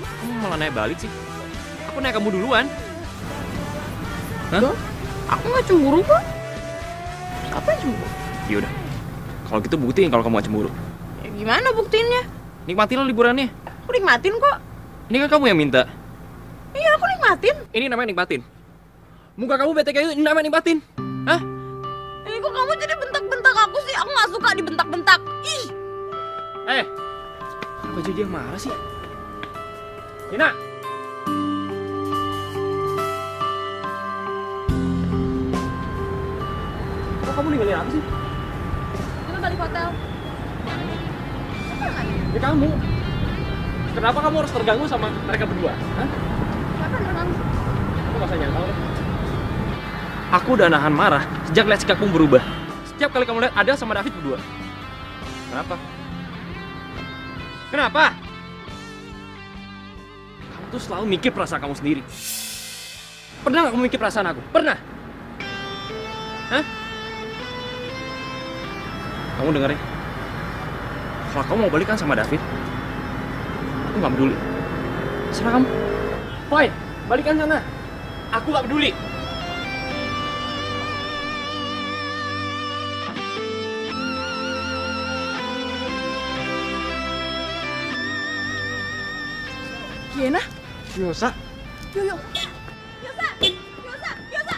B: Kamu malah nanya balik sih. Aku nanya kamu duluan. Hah?
A: Aku gak cemburu kok. Apa yang cemburu?
B: Yaudah. Kalau gitu buktiin kalau kamu gak cemburu.
A: Ya, gimana buktiinnya?
B: Nikmatilah liburannya.
A: Aku nikmatin kok.
B: Ini kan kamu yang minta.
A: Iya, aku nikmatin.
B: Ini namanya nikmatin. Muka kamu bete kayak gitu, ini namanya nikmatin. Hah?
A: Ini kok kamu jadi bentak-bentak aku sih? Aku gak suka dibentak-bentak. Ih!
B: Apa jadi yang marah sih? Dina! Kok kamu ninggalin aku sih?
E: Kita balik hotel.
B: Ya kamu. Kenapa kamu harus terganggu sama mereka berdua? Hah?
E: Siapa yang terganggu?
B: Aku gak usah nyangkau deh. Aku udah nahan marah sejak lihat sikapmu berubah. Setiap kali kamu lihat Adele sama David berdua. Kenapa? Kenapa? Kamu tuh selalu mikir perasaan kamu sendiri. Pernah gak kamu mikir perasaan aku? Pernah? Hah? Kamu dengerin? Kalau kamu mau balikan sama David, aku gak peduli. Serah kamu. Fine, balikan sana. Aku gak peduli.
A: Gina?
C: Yosa,
A: Yosa, jangan Yosa!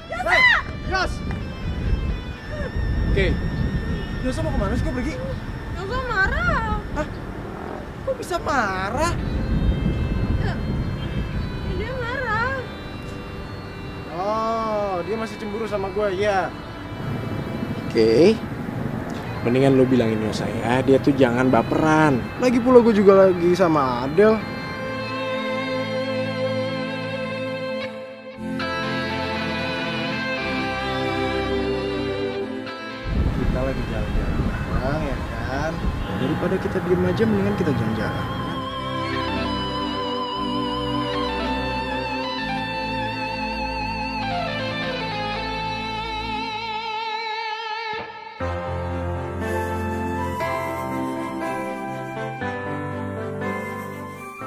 A: Yosa!
C: Yos. Oke. Yosa mau kemana sih? Kok pergi?
A: Yosa marah.
C: Hah? Kok bisa marah?
A: Ya, dia marah.
C: Oh, dia masih cemburu sama gue, ya. Oke. Mendingan lo bilangin Yosa ya, dia tuh jangan baperan. Lagi pula gue juga lagi sama Adele. Kita lagi jalan-jalan, ya kan? Daripada kita diem aja, mendingan kita jalan-jalan.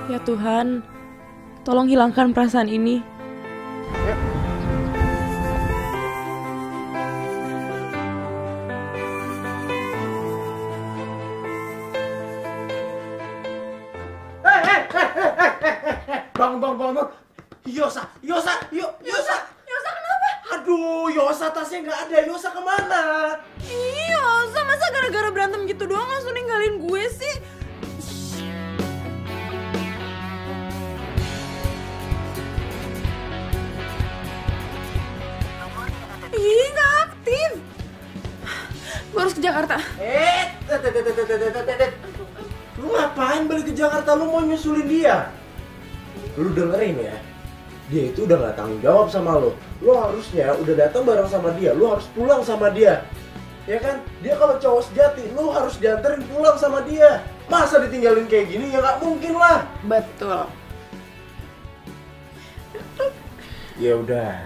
A: Ya Tuhan, tolong hilangkan perasaan ini.
C: Bangun. Yosa, Yosa kenapa? Aduh, Yosa tasnya nggak ada. Yosa kemana?
A: Iya, Yosa masa gara-gara berantem gitu doang langsung ninggalin gue sih? Ih, nggak aktif. Gue harus ke Jakarta.
C: Lu ngapain balik ke Jakarta? Lu mau nyusulin dia? Lu dengerin ya, dia itu udah gak tanggung jawab sama lu. Lu harusnya udah datang bareng sama dia. Lu harus pulang sama dia, ya kan? Dia kalau cowok sejati, lu harus dianterin pulang sama dia. Masa ditinggalin kayak gini? Ya nggak mungkin lah.
A: Betul.
C: Ya udah.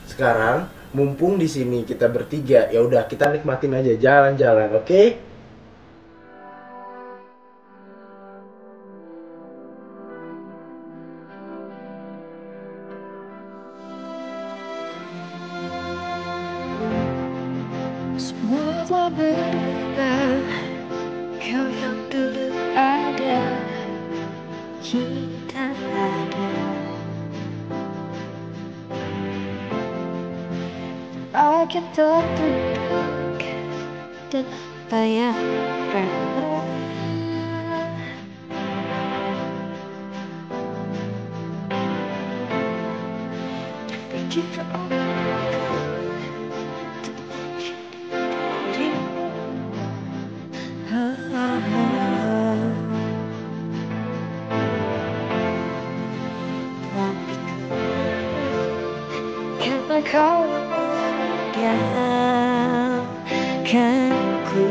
C: Sekarang mumpung di sini kita bertiga, ya udah kita nikmatin aja jalan-jalan, oke?
H: Semua berubah, kau yang dulu ada, kita ada. Akan tertunduk dan apa yang pernah. Pikir aku karena kau biarkan ku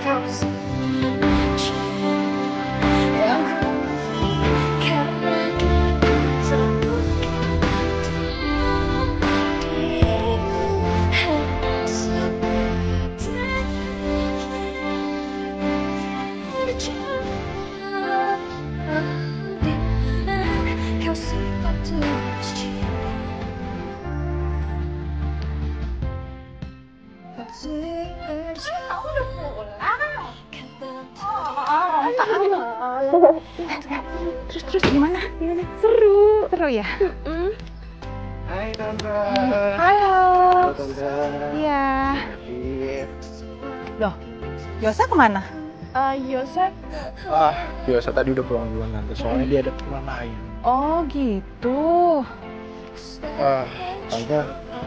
H: kau suci yang ku karena kau sepatutnya aku udah pulang.
G: Terus gimana? Seru ya?
C: Hai Tante.
G: Halo.
C: Tante.
G: Iya. Loh, Yosa kemana?
A: Yosa.
C: Biasa tadi udah pulang duluan Tante, soalnya dia ada teman lain.
G: Oh gitu.
C: Tante,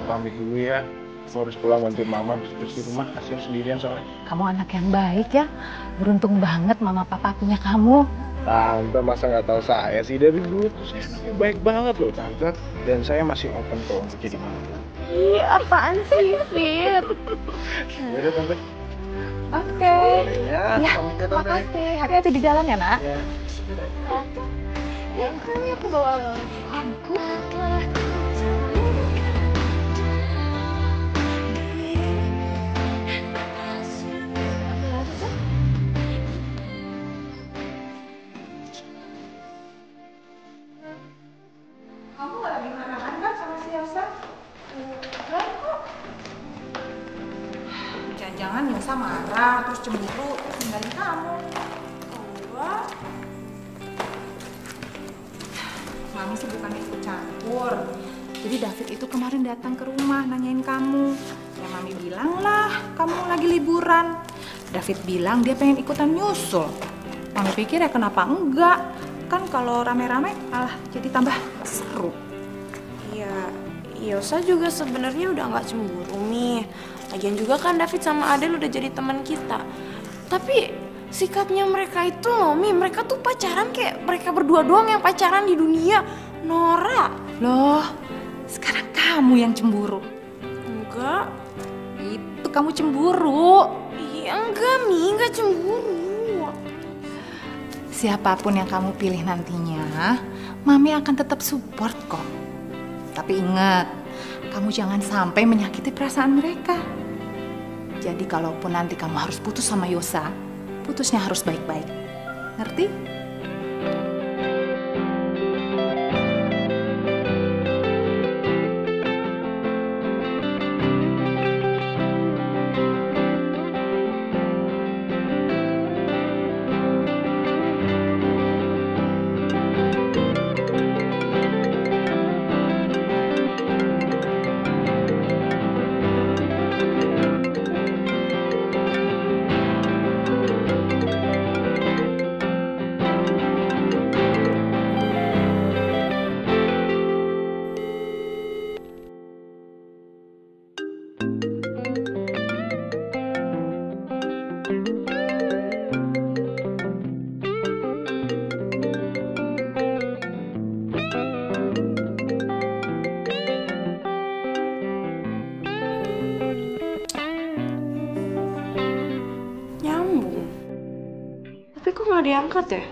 C: pamit dulu ya. Aku harus pulang bantuin mama terus di rumah, kasihan sendirian soalnya.
G: Kamu anak yang baik ya. Beruntung banget mama papa punya kamu.
C: Tante masa nggak tahu saya sih, dari dulu tuh saya anaknya baik banget loh Tante. Dan saya masih open kok untuk jadi mama.
A: Ih, apaan sih, Fit?
C: Yaudah Tante.
G: Oke.
C: Ya,
G: Ya,
C: pamit ya Tante.
G: makasih. Hati-hati di jalan ya, Nak.
C: Ya.
A: Yang kali aku bawa aku.
G: Kamu gak lagi marah-marah kan sama si Yosa? Enggak kok. Jangan-jangan Yosa marah, terus cemburu, terus ninggalin kamu. Enggak. Mami sih bukan ikut campur. Jadi David itu kemarin datang ke rumah nanyain kamu. Ya Mami bilang lah, kamu lagi liburan. David bilang dia pengen ikutan nyusul. Mami pikir ya kenapa enggak? Kan kalau rame-rame malah jadi tambah seru.
A: Iya, Yosa juga sebenarnya udah nggak cemburu nih. Lagian juga kan David sama Adel udah jadi teman kita. Tapi sikapnya mereka itu loh, Mi, mereka tuh pacaran kayak mereka berdua doang yang pacaran di dunia. Nora.
G: Loh, sekarang kamu yang cemburu.
A: Enggak.
G: Itu kamu cemburu.
A: Iya enggak, Mi, enggak cemburu.
G: Siapapun yang kamu pilih nantinya, Mami akan tetap support kok. Tapi ingat, kamu jangan sampai menyakiti perasaan mereka. Jadi kalaupun nanti kamu harus putus sama Yosa, putusnya harus baik-baik. Ngerti?
A: Tapi kok nggak diangkat ya?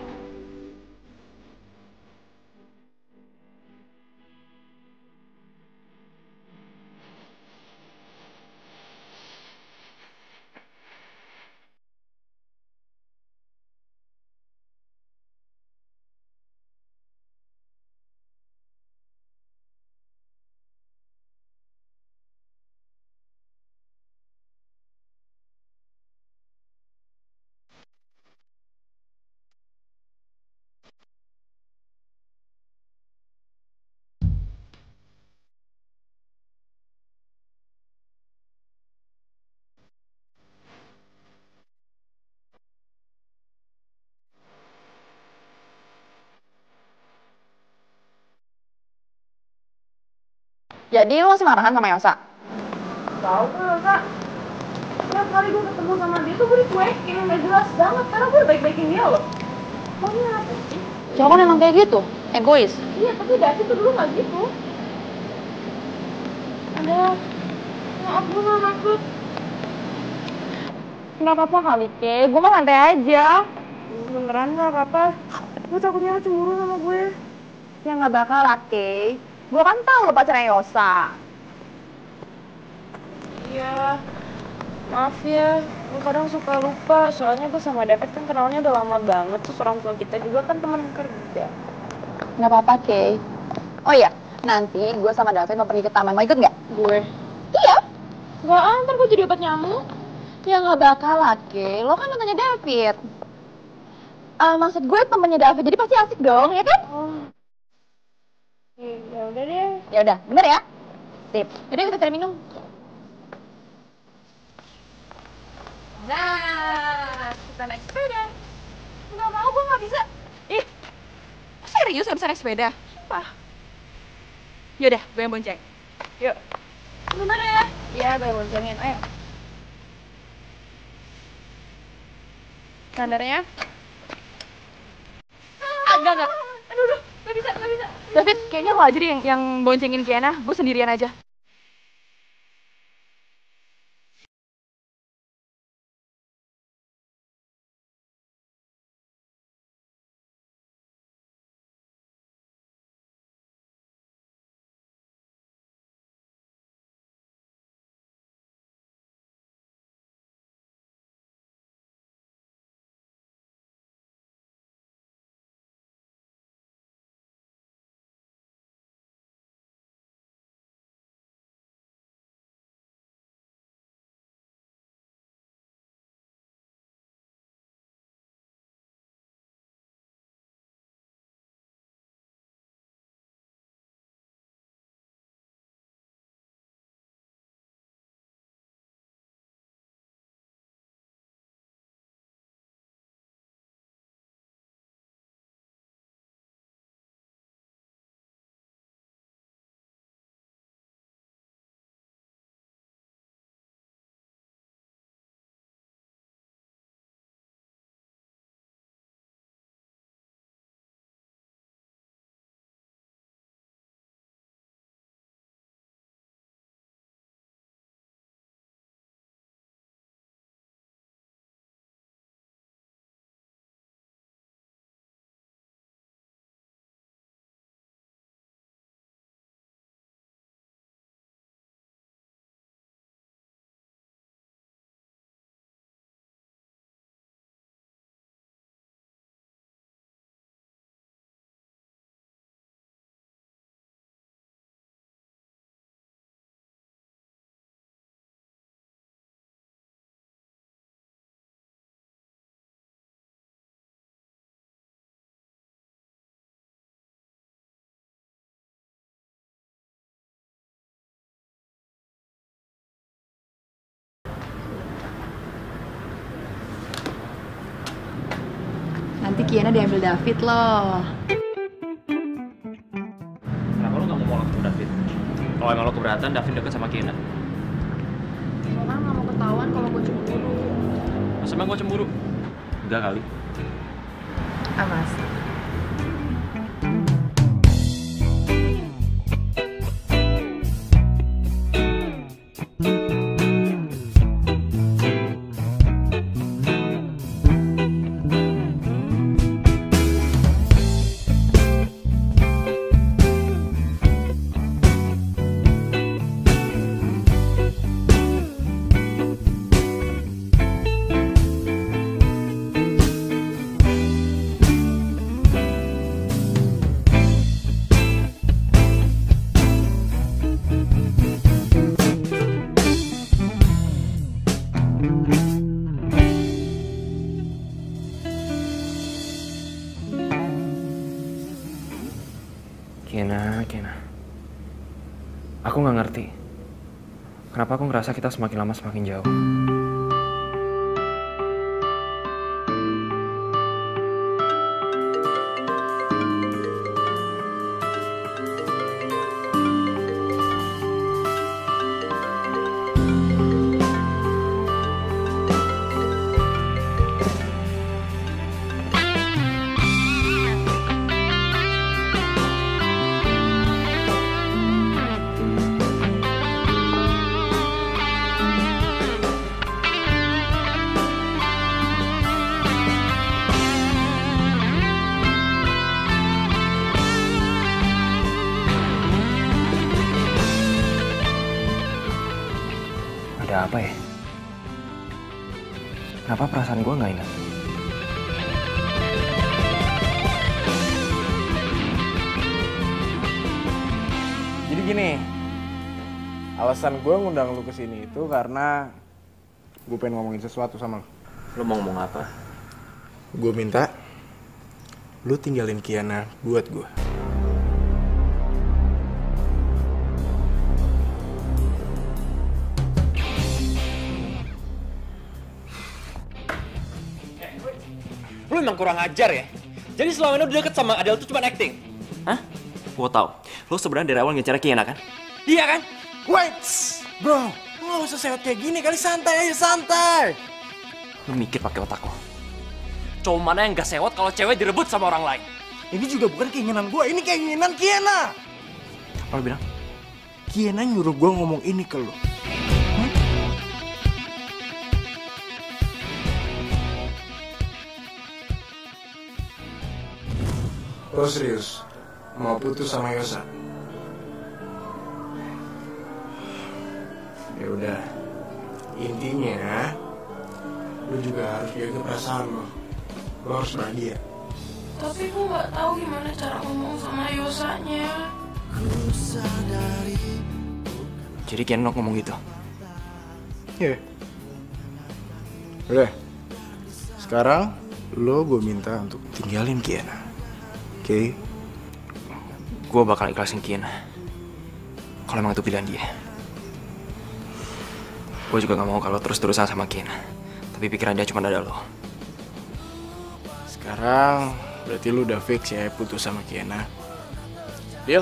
E: Jadi lo masih marahan sama Yosa?
A: Tahu kan, Kak? Tiap kali gue ketemu sama dia tuh gue dicuekin, nggak jelas banget. Karena gue udah baik-baikin dia loh. Maunya apa sih?
E: Cowok kan emang kayak gitu, egois.
A: Iya, tapi David tuh dulu nggak gitu. Ada, maaf gue nggak maksud.
E: Nggak apa-apa kali, Ke. Gue mah santai aja.
A: Beneran nggak apa-apa. Gue takutnya lo cemburu sama gue.
E: Ya nggak bakal lah, Ke. Gue kan tahu lo pacarnya Yosa.
A: Iya, maaf ya. Gue kadang suka lupa. Soalnya gue sama David kan kenalnya udah lama banget. Terus orang tua kita juga kan teman kerja.
E: Nggak apa-apa, Ke. Oh iya, nanti gue sama David mau pergi ke taman. Mau ikut nggak?
A: Gue?
E: Iya.
A: Nggak, ntar gue jadi obat nyamuk.
E: Ya nggak bakal lah, Ke. Lo kan temennya David. Maksud gue temennya David, jadi pasti asik dong, ya kan?
A: Oh. Ya udah deh.
E: Ya udah, bener ya? Sip. Jadi kita cari minum. Nah, kita naik sepeda.
A: Nggak mau, gue nggak bisa.
E: Ih, serius gak bisa naik sepeda?
A: Sumpah.
E: Yaudah, gue yang bonceng.
A: Yuk. Bentar ya.
E: Iya, gue yang boncengin. Ayo. Sandarnya. Enggak.
A: Aduh, nggak bisa.
E: David, kayaknya lo aja deh yang boncengin Kiana. Gue sendirian aja. Nanti Kiana diambil David loh.
B: Kenapa lo gak mau ketemu David? Kalau emang lo keberatan, David deket sama Kiana.
A: Soalnya nggak mau ketahuan kalau gue cemburu.
B: Masa emang gue cemburu? Enggak kali.
A: Amas.
B: Kiana. Aku nggak ngerti. Kenapa aku ngerasa kita semakin lama semakin jauh. Ada apa ya? Kenapa perasaan gue nggak enak?
C: Jadi gini, alasan gue ngundang lu kesini itu karena gue pengen ngomongin sesuatu sama lu.
B: Lo mau ngomong apa?
C: Gue minta lu tinggalin Kiana buat gue.
B: Lu emang kurang ajar ya? Jadi selama ini udah deket sama Adele tuh cuma acting? Hah? Gua tau, lu sebenarnya dari awal ngejar Kiana kan? Iya kan?
C: Wait, bro, lu gak usah sewot kayak gini kali, santai aja, santai.
B: Lu mikir pakai otak lo. Cowok mana yang gak sewot kalau cewek direbut sama orang lain?
C: Ini juga bukan keinginan gue, ini keinginan Kiana.
B: Apa lu bilang?
C: Kiana nyuruh gue ngomong ini ke lu. Lo serius? Mau putus sama Yosa? Ya udah. Intinya, lo juga harus jaga perasaan lo. Lo harus bahagia.
A: Tapi gue nggak tahu gimana cara ngomong sama Yosanya.
B: Jadi Kiana ngomong gitu?
C: Iya. Udah. Sekarang, lo gue minta untuk tinggalin Kiana. Oke?
B: Gue bakal ikhlasin Kiana. Kalau emang itu pilihan dia. Gue juga gak mau kalau terus-terusan sama Kiana. Tapi pikiran dia cuma ada lo.
C: Sekarang, berarti lu udah fix ya putus sama Kiana. Deal?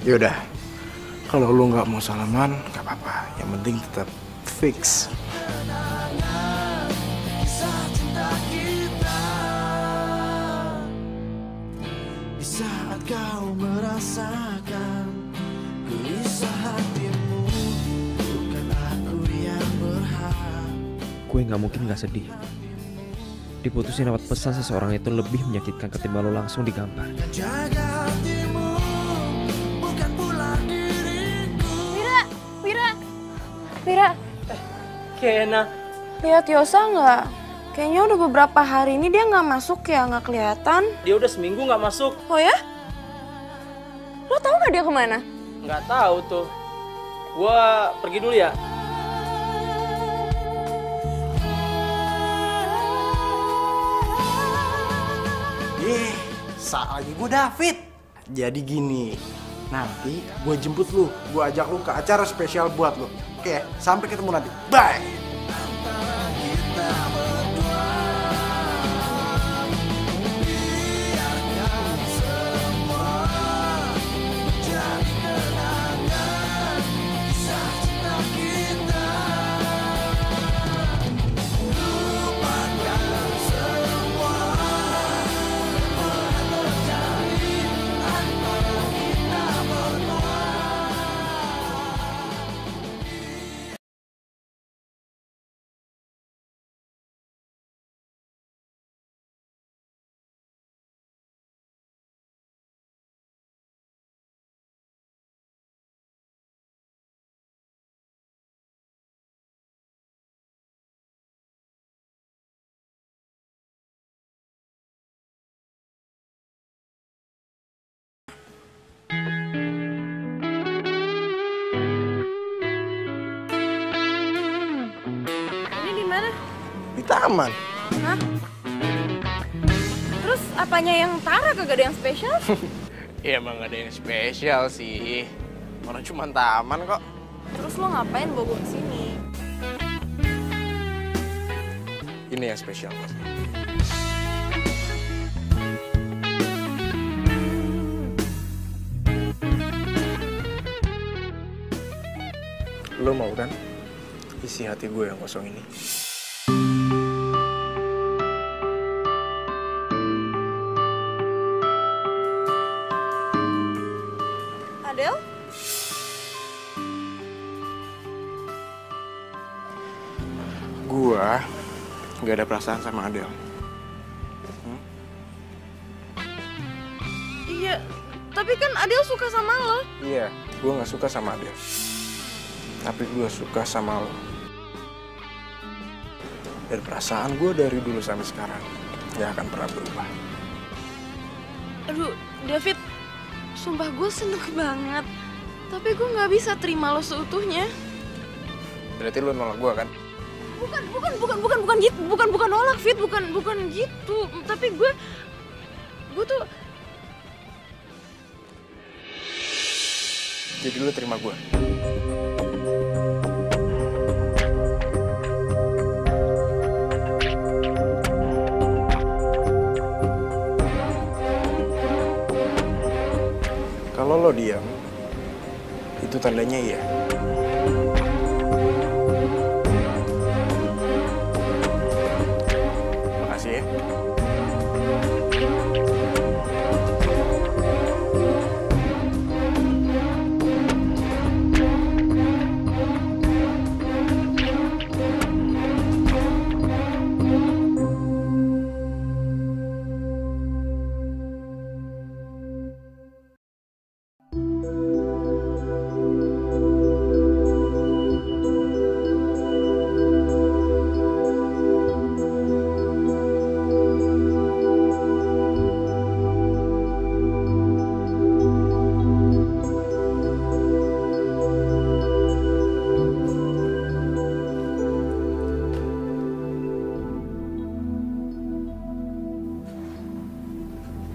C: Yaudah. Kalau lu gak mau salaman, gak apa-apa. Yang penting tetap fix.
J: Saat kau merasakan gelisah hatimu, bukan aku yang berhak.
K: Gue gak mungkin gak sedih. Diputusin lewat pesan seseorang itu lebih menyakitkan ketimbang lo langsung digampar.
J: Jaga hatimu, bukan pula diriku.
A: Vira,
D: Kiana.
A: lihat Yosa nggak? Kayaknya udah beberapa hari ini dia nggak masuk ya, nggak kelihatan.
D: Dia udah seminggu nggak masuk.
A: Oh ya? Lo tahu nggak dia kemana?
D: Nggak tahu tuh. Gua pergi dulu ya.
C: Saat lagi gue David. Jadi gini, nanti gue jemput lu, gue ajak lu ke acara spesial buat lu. Oke, sampai ketemu nanti. Bye.
A: Ini di mana?
C: Di taman.
A: Hah? Apanya yang Tara kagak ada yang spesial?
C: Ya emang gak ada yang spesial sih. Orang cuma taman kok.
A: Terus lo ngapain bawa ke sini?
C: Ini yang spesial Mas. Lo mau kan isi hati gue yang kosong ini?
A: Adel?
C: Gue gak ada perasaan sama Adel.
A: Iya, tapi kan Adel suka sama lo.
C: Iya, gue gak suka sama Adel. Tapi gue suka sama lo. Dan perasaan gue dari dulu sampai sekarang gak akan pernah berubah.
A: Aduh, David, sumpah gue seneng banget. Tapi gue gak bisa terima lo seutuhnya.
C: Berarti lo nolak gue kan?
A: Bukan nolak, Fit, bukan gitu. Tapi gue tuh.
C: Jadi lo terima gue? Kalau lo diam, itu tandanya iya. Makasih ya.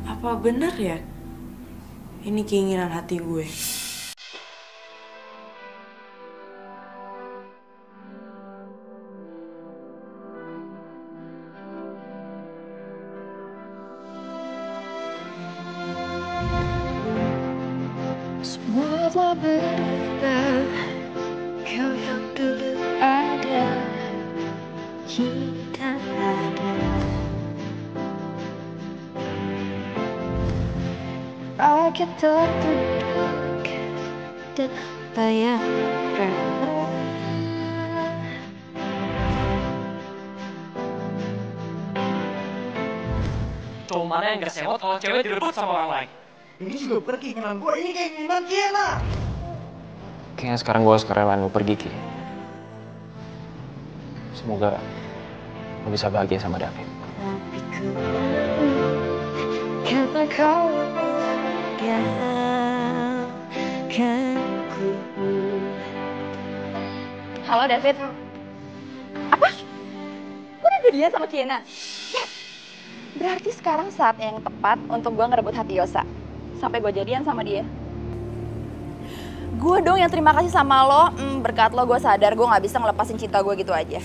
L: Apa bener ya? Ini keinginan hati gue.
H: Semua telah berubah, kau yang dulu ada, kita ada. Rakyat terduduk dan bayangan.
D: Cowok mana yang gak sewot kalau cewek direbut sama orang lain?
J: Ini juga bukan keinginan gue, ini keinginan Kiana.
B: Kayaknya sekarang gue harus kerelain lo pergi, Ki. Semoga lo bisa bahagia sama David.
H: Karena kau bahagiakanku.
E: Halo David. Apa? Gue udah jadian sama Kiana? Yes! Berarti sekarang saat yang tepat untuk gue ngerebut hati Yosa. Sampai gue jadian sama dia. Gue dong yang terima kasih sama lo. Berkat lo gue sadar gue gak bisa ngelepasin cinta gue gitu aja.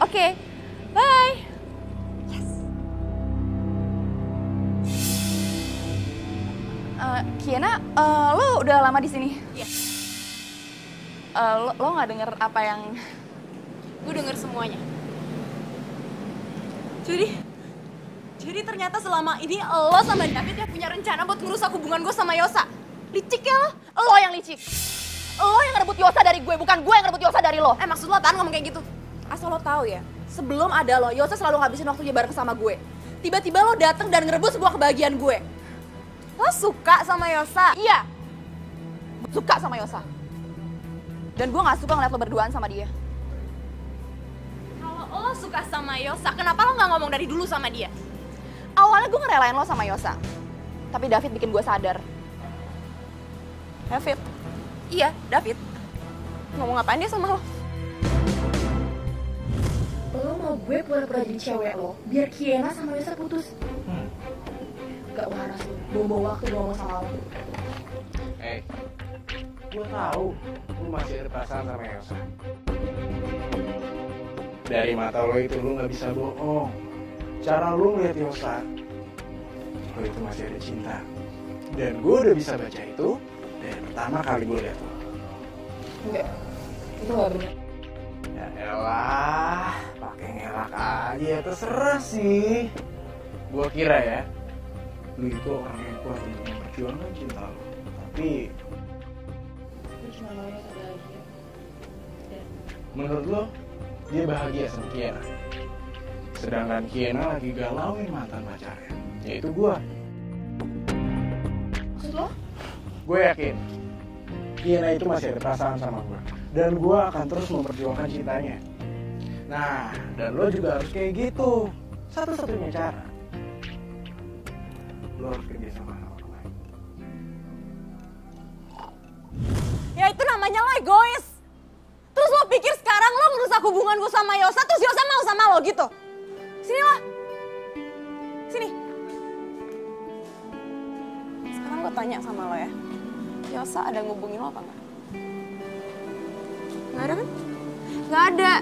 E: Oke, bye. Yes. Kiana, lo udah lama di sini?
A: Iya.
E: Lo nggak denger apa yang?
A: Gue denger semuanya. Jadi ternyata selama ini lo sama David yang punya rencana buat ngerusak hubungan gue sama Yosa. Licik ya lo?
E: Lo yang licik. Lo yang ngerebut Yosa dari gue, bukan gue yang ngerebut Yosa dari lo.
A: Maksud lo apaan ngomong kayak gitu? Asal lo tahu ya, sebelum ada lo, Yosa selalu ngabisin waktunya bareng sama gue. Tiba-tiba lo dateng dan ngerebut sebuah kebahagiaan gue. Lo suka sama Yosa?
E: Iya. Suka sama Yosa. Dan gue gak suka ngeliat lo berduaan sama dia.
A: Kalau lo suka sama Yosa, kenapa lo gak ngomong dari dulu sama dia?
E: Awalnya gue ngerelain lo sama Yosa. Tapi David bikin gue sadar.
A: David? Iya, David. Ngomong apaan dia sama lo?
H: Lo mau
E: kalau gue pura-pura jadi cewek lo, biar Kiena sama Yosa putus. Gak waras lo, bawa waktu gue ngomong sama lo.
C: Gue tahu lu masih ada perasaan sama Yosa. Dari mata lo itu lu nggak bisa bohong. Cara lu ngeliat Yosa, lo itu masih ada cinta. Dan gue udah bisa baca itu dari pertama kali gue liat lo.
E: Enggak, itu gak bener.
C: Ya elah, pakai ngelak aja, terserah sih. Gue kira ya, lu itu orang yang kuat untuk memperjuangkan cinta lo. Tapi
E: Gue cuma mau Yosa bahagia.
C: menurut lo, dia bahagia sama Kiena. Sedangkan Kiena lagi galauin mantan pacarnya, yaitu gue.
E: Maksud lo?
C: Gue yakin Kiena itu masih ada perasaan sama gue. Dan gue akan terus memperjuangkan cintanya. Nah, dan lo juga harus kayak gitu. Satu-satunya cara, lo harus kerja sama orang lain.
A: Ya itu namanya lo egois. Terus lo pikir sekarang lo ngerusak hubungan gue sama Yosa, terus Yosa mau sama lo gitu? Sini lo. Sini. Sekarang gue tanya sama lo ya. Yosa ada ngubungin lo apa enggak? Nggak ada kan? Nggak ada.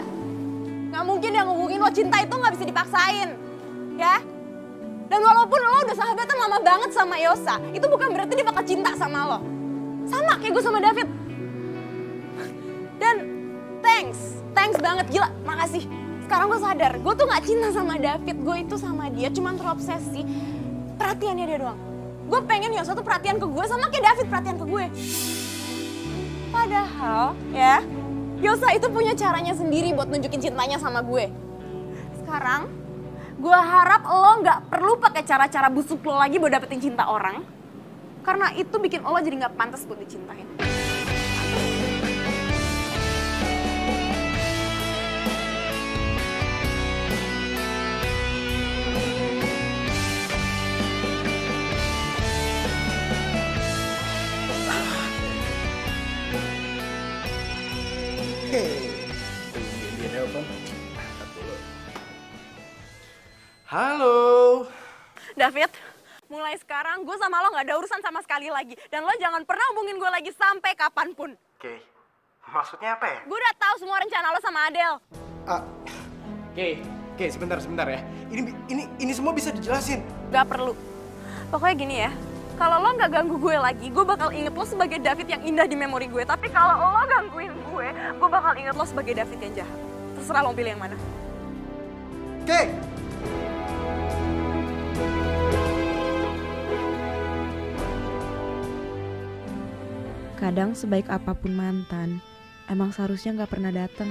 A: Nggak mungkin yang ngubungin lo. Cinta itu nggak bisa dipaksain. Ya? Dan walaupun lo udah sahabatan lama banget sama Yosa, itu bukan berarti dia bakal cinta sama lo. Sama kayak gue sama David. Dan thanks banget, gila, makasih. Sekarang gue sadar, gue tuh gak cinta sama David, gue itu sama dia cuman terobsesi perhatiannya dia doang. Gue pengen Yosa tuh perhatian ke gue sama kayak David perhatian ke gue. Padahal ya, Yosa itu punya caranya sendiri buat nunjukin cintanya sama gue. Sekarang, gue harap lo gak perlu pakai cara-cara busuk lo lagi buat dapetin cinta orang. Karena itu bikin lo jadi gak pantas buat dicintain.
C: Halo.
A: David, mulai sekarang gue sama lo gak ada urusan sama sekali lagi. Dan lo jangan pernah hubungin gue lagi sampai kapanpun.
C: Oke, maksudnya apa ya?
A: Gue udah tahu semua rencana lo sama Adele.
C: Oke, sebentar ya. Ini semua bisa dijelasin.
A: Gak perlu. Pokoknya gini ya, kalau lo gak ganggu gue lagi, gue bakal inget lo sebagai David yang indah di memori gue. Tapi kalau lo gangguin gue bakal inget lo sebagai David yang jahat. Terserah lo pilih yang mana.
C: Oke.
M: Kadang sebaik apapun mantan, emang seharusnya gak pernah datang.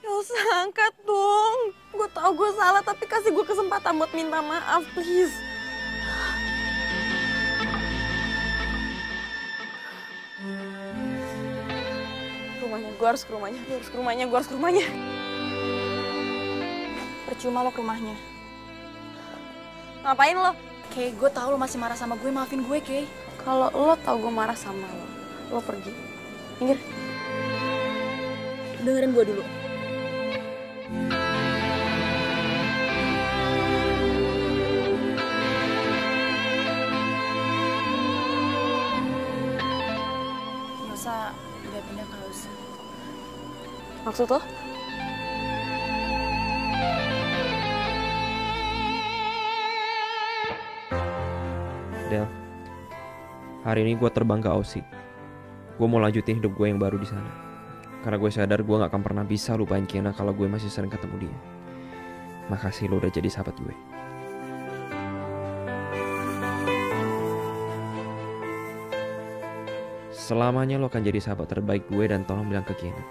A: Yosa, angkat dong. Gue tau gue salah, tapi kasih gue kesempatan buat minta maaf, please. Gue harus ke rumahnya.
L: Percuma lo ke rumahnya.
A: Ngapain lo?
L: Kay, gue tau lo masih marah sama gue, maafin gue, Kay.
A: Kalau lo tau gue marah sama lo pergi. Minggir. Dengerin gue dulu.
L: Yosa udah pindah ke Yosa.
A: Maksud lo?
K: Del, hari ini gue terbang ke Aussie. Gue mau lanjutin hidup gue yang baru di sana. Karena gue sadar gue gak akan pernah bisa lupain Kiena kalau gue masih sering ketemu dia. Makasih lo udah jadi sahabat gue. Selamanya lo akan jadi sahabat terbaik gue dan tolong bilang ke Kiena.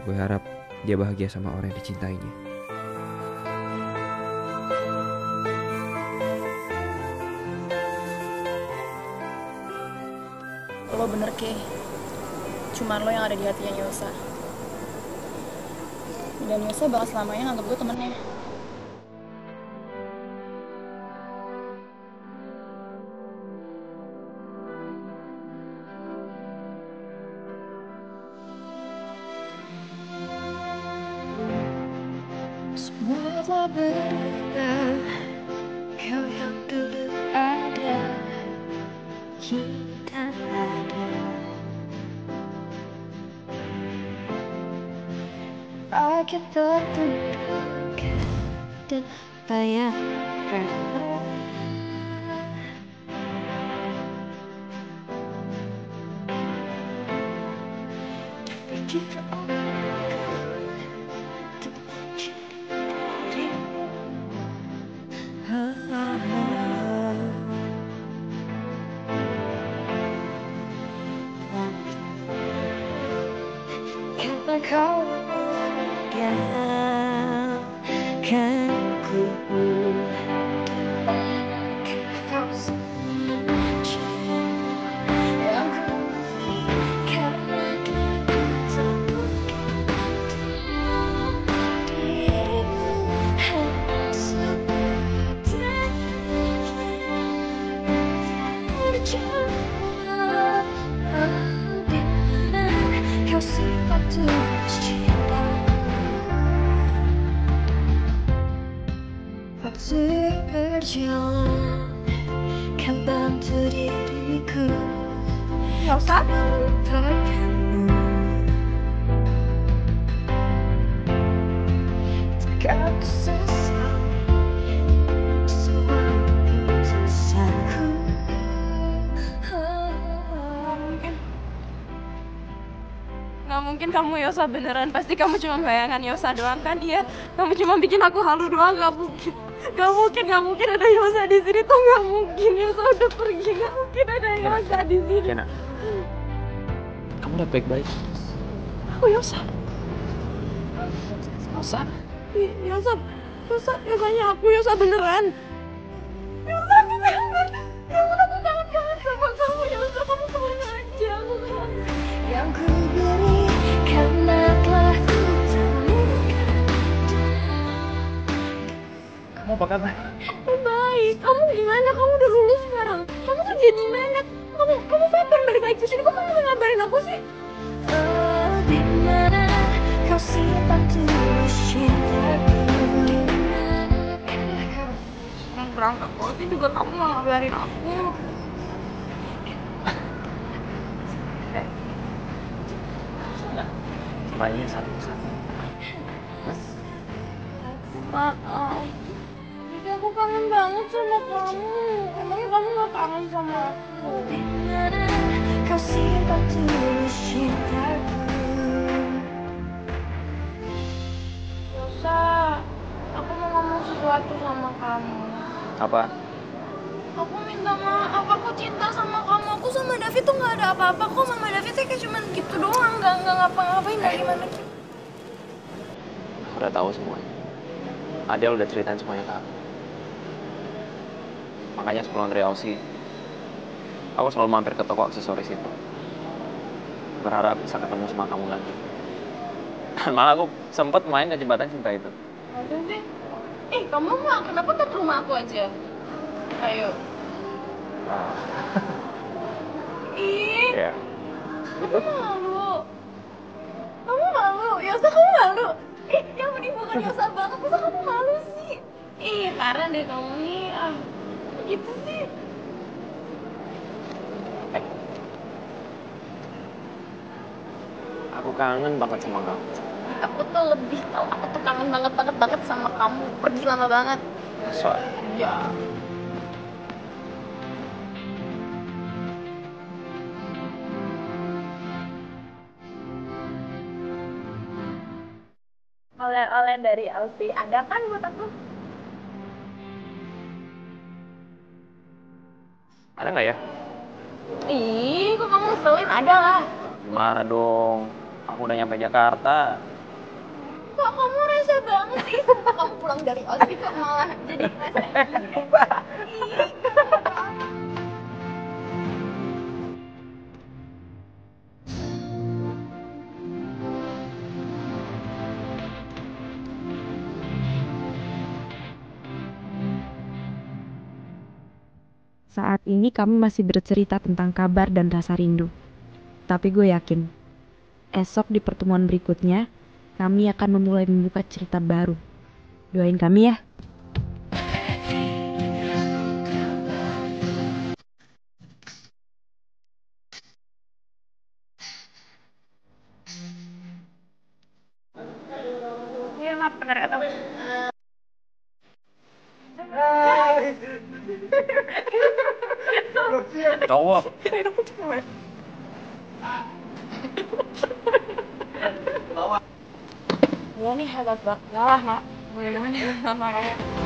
K: Gue harap dia bahagia sama orang yang dicintainya.
L: Lo bener, Kay. Cuman lo yang ada di hatinya Yosa. Dan Yosa bakal selamanya nganggap gue temennya.
H: berbeda, kau yang dulu ada, kini tak ada. Rakyat tertunduk dan bayangan. Jika aku tak mencintai karena kau biarkan ku kau saja yang ku karena kau sempat tulus cinta. Waktu berjalan kan bantu diriku melupakanmu. Takkan ku sesal semua keputusanku.
A: Nggak mungkin kamu Yosa beneran, pasti kamu cuma bayangan Yosa doang kan? Iya, kamu cuma bikin aku halu doang, nggak mungkin. Nggak mungkin ada Yosa di sini tuh, nggak mungkin. Yosa udah pergi, nggak mungkin ada Yosa di sini.
B: Kiana, kamu udah baik-baik.
A: Aku Yosa. Yosa? Yosa, Yosanya aku Yosa beneran. Yosa, aku kangen. Yosa, aku kangen sama kamu Yosa, kamu kemana aja? Aku kangen.
H: Yang ku beri karena telah ku temukan.
B: Kamu apa kabar?
A: Aku baik. Kamu gimana? Kamu udah lulus sekarang. Kamu kerja di mana? Kamu kapan balik lagi ke sini? Kok kamu nggak ngabarin aku sih?
H: Oh, di mana kau simpan tulus cintaku?
A: Sekarang berangkat kok juga kamu nggak ngabarin aku.
B: Semuanya satu-satu.
A: Maaf. Tapi aku kangen banget sama kamu. Emangnya kamu nggak kangen sama aku?
H: Di mana kau simpan tulus cintaku?
A: Yosa, aku mau ngomong sesuatu sama kamu.
B: Apa?
A: Aku minta maaf, aku cinta sama kamu. Aku sama David tuh nggak ada apa-apa kok. Sama David tuh kayak cuman gitu doang, nggak ngapa-ngapain, nggak gimana gitu.
B: Aku udah tahu semuanya. Adel udah ceritain semuanya ke aku. Makanya sebelum dari Aussie, aku selalu mampir ke toko aksesoris itu. Berharap bisa ketemu sama kamu lagi. Dan malah aku sempet main ke jembatan cinta itu.
A: Aduh deh. Kamu mah kenapa nggak ke rumah aku aja? Ayo.
B: Iya.
A: Kamu malu. Yosa, kamu malu. Yang menimbulkan Yosa banget, masa kamu malu sih? Parah deh kamu nih. Gitu sih.
B: Aku kangen banget sama kamu.
A: Aku tuh lebih tahu, aku tuh kangen banget sama kamu. Pergi lama banget.
B: Soal.
A: Ya. Oleh-oleh dari Elsie, ada kan buat aku?
B: Ada nggak ya?
A: Kok kamu ngeselin? Ada lah.
B: Gimana dong? Aku udah nyampe Jakarta.
A: Kok kamu rese banget sih? Sumpah kamu pulang dari Aussie kok malah jadi rese.
M: Saat ini kami masih bercerita tentang kabar dan rasa rindu. Tapi gue yakin, esok di pertemuan berikutnya, kami akan memulai membuka cerita baru. Doain kami ya.
B: Cowok.
A: Kirain aku cewek.
E: Iya nih hebat banget. Lah, mak. Boleh banget ya sama kamu.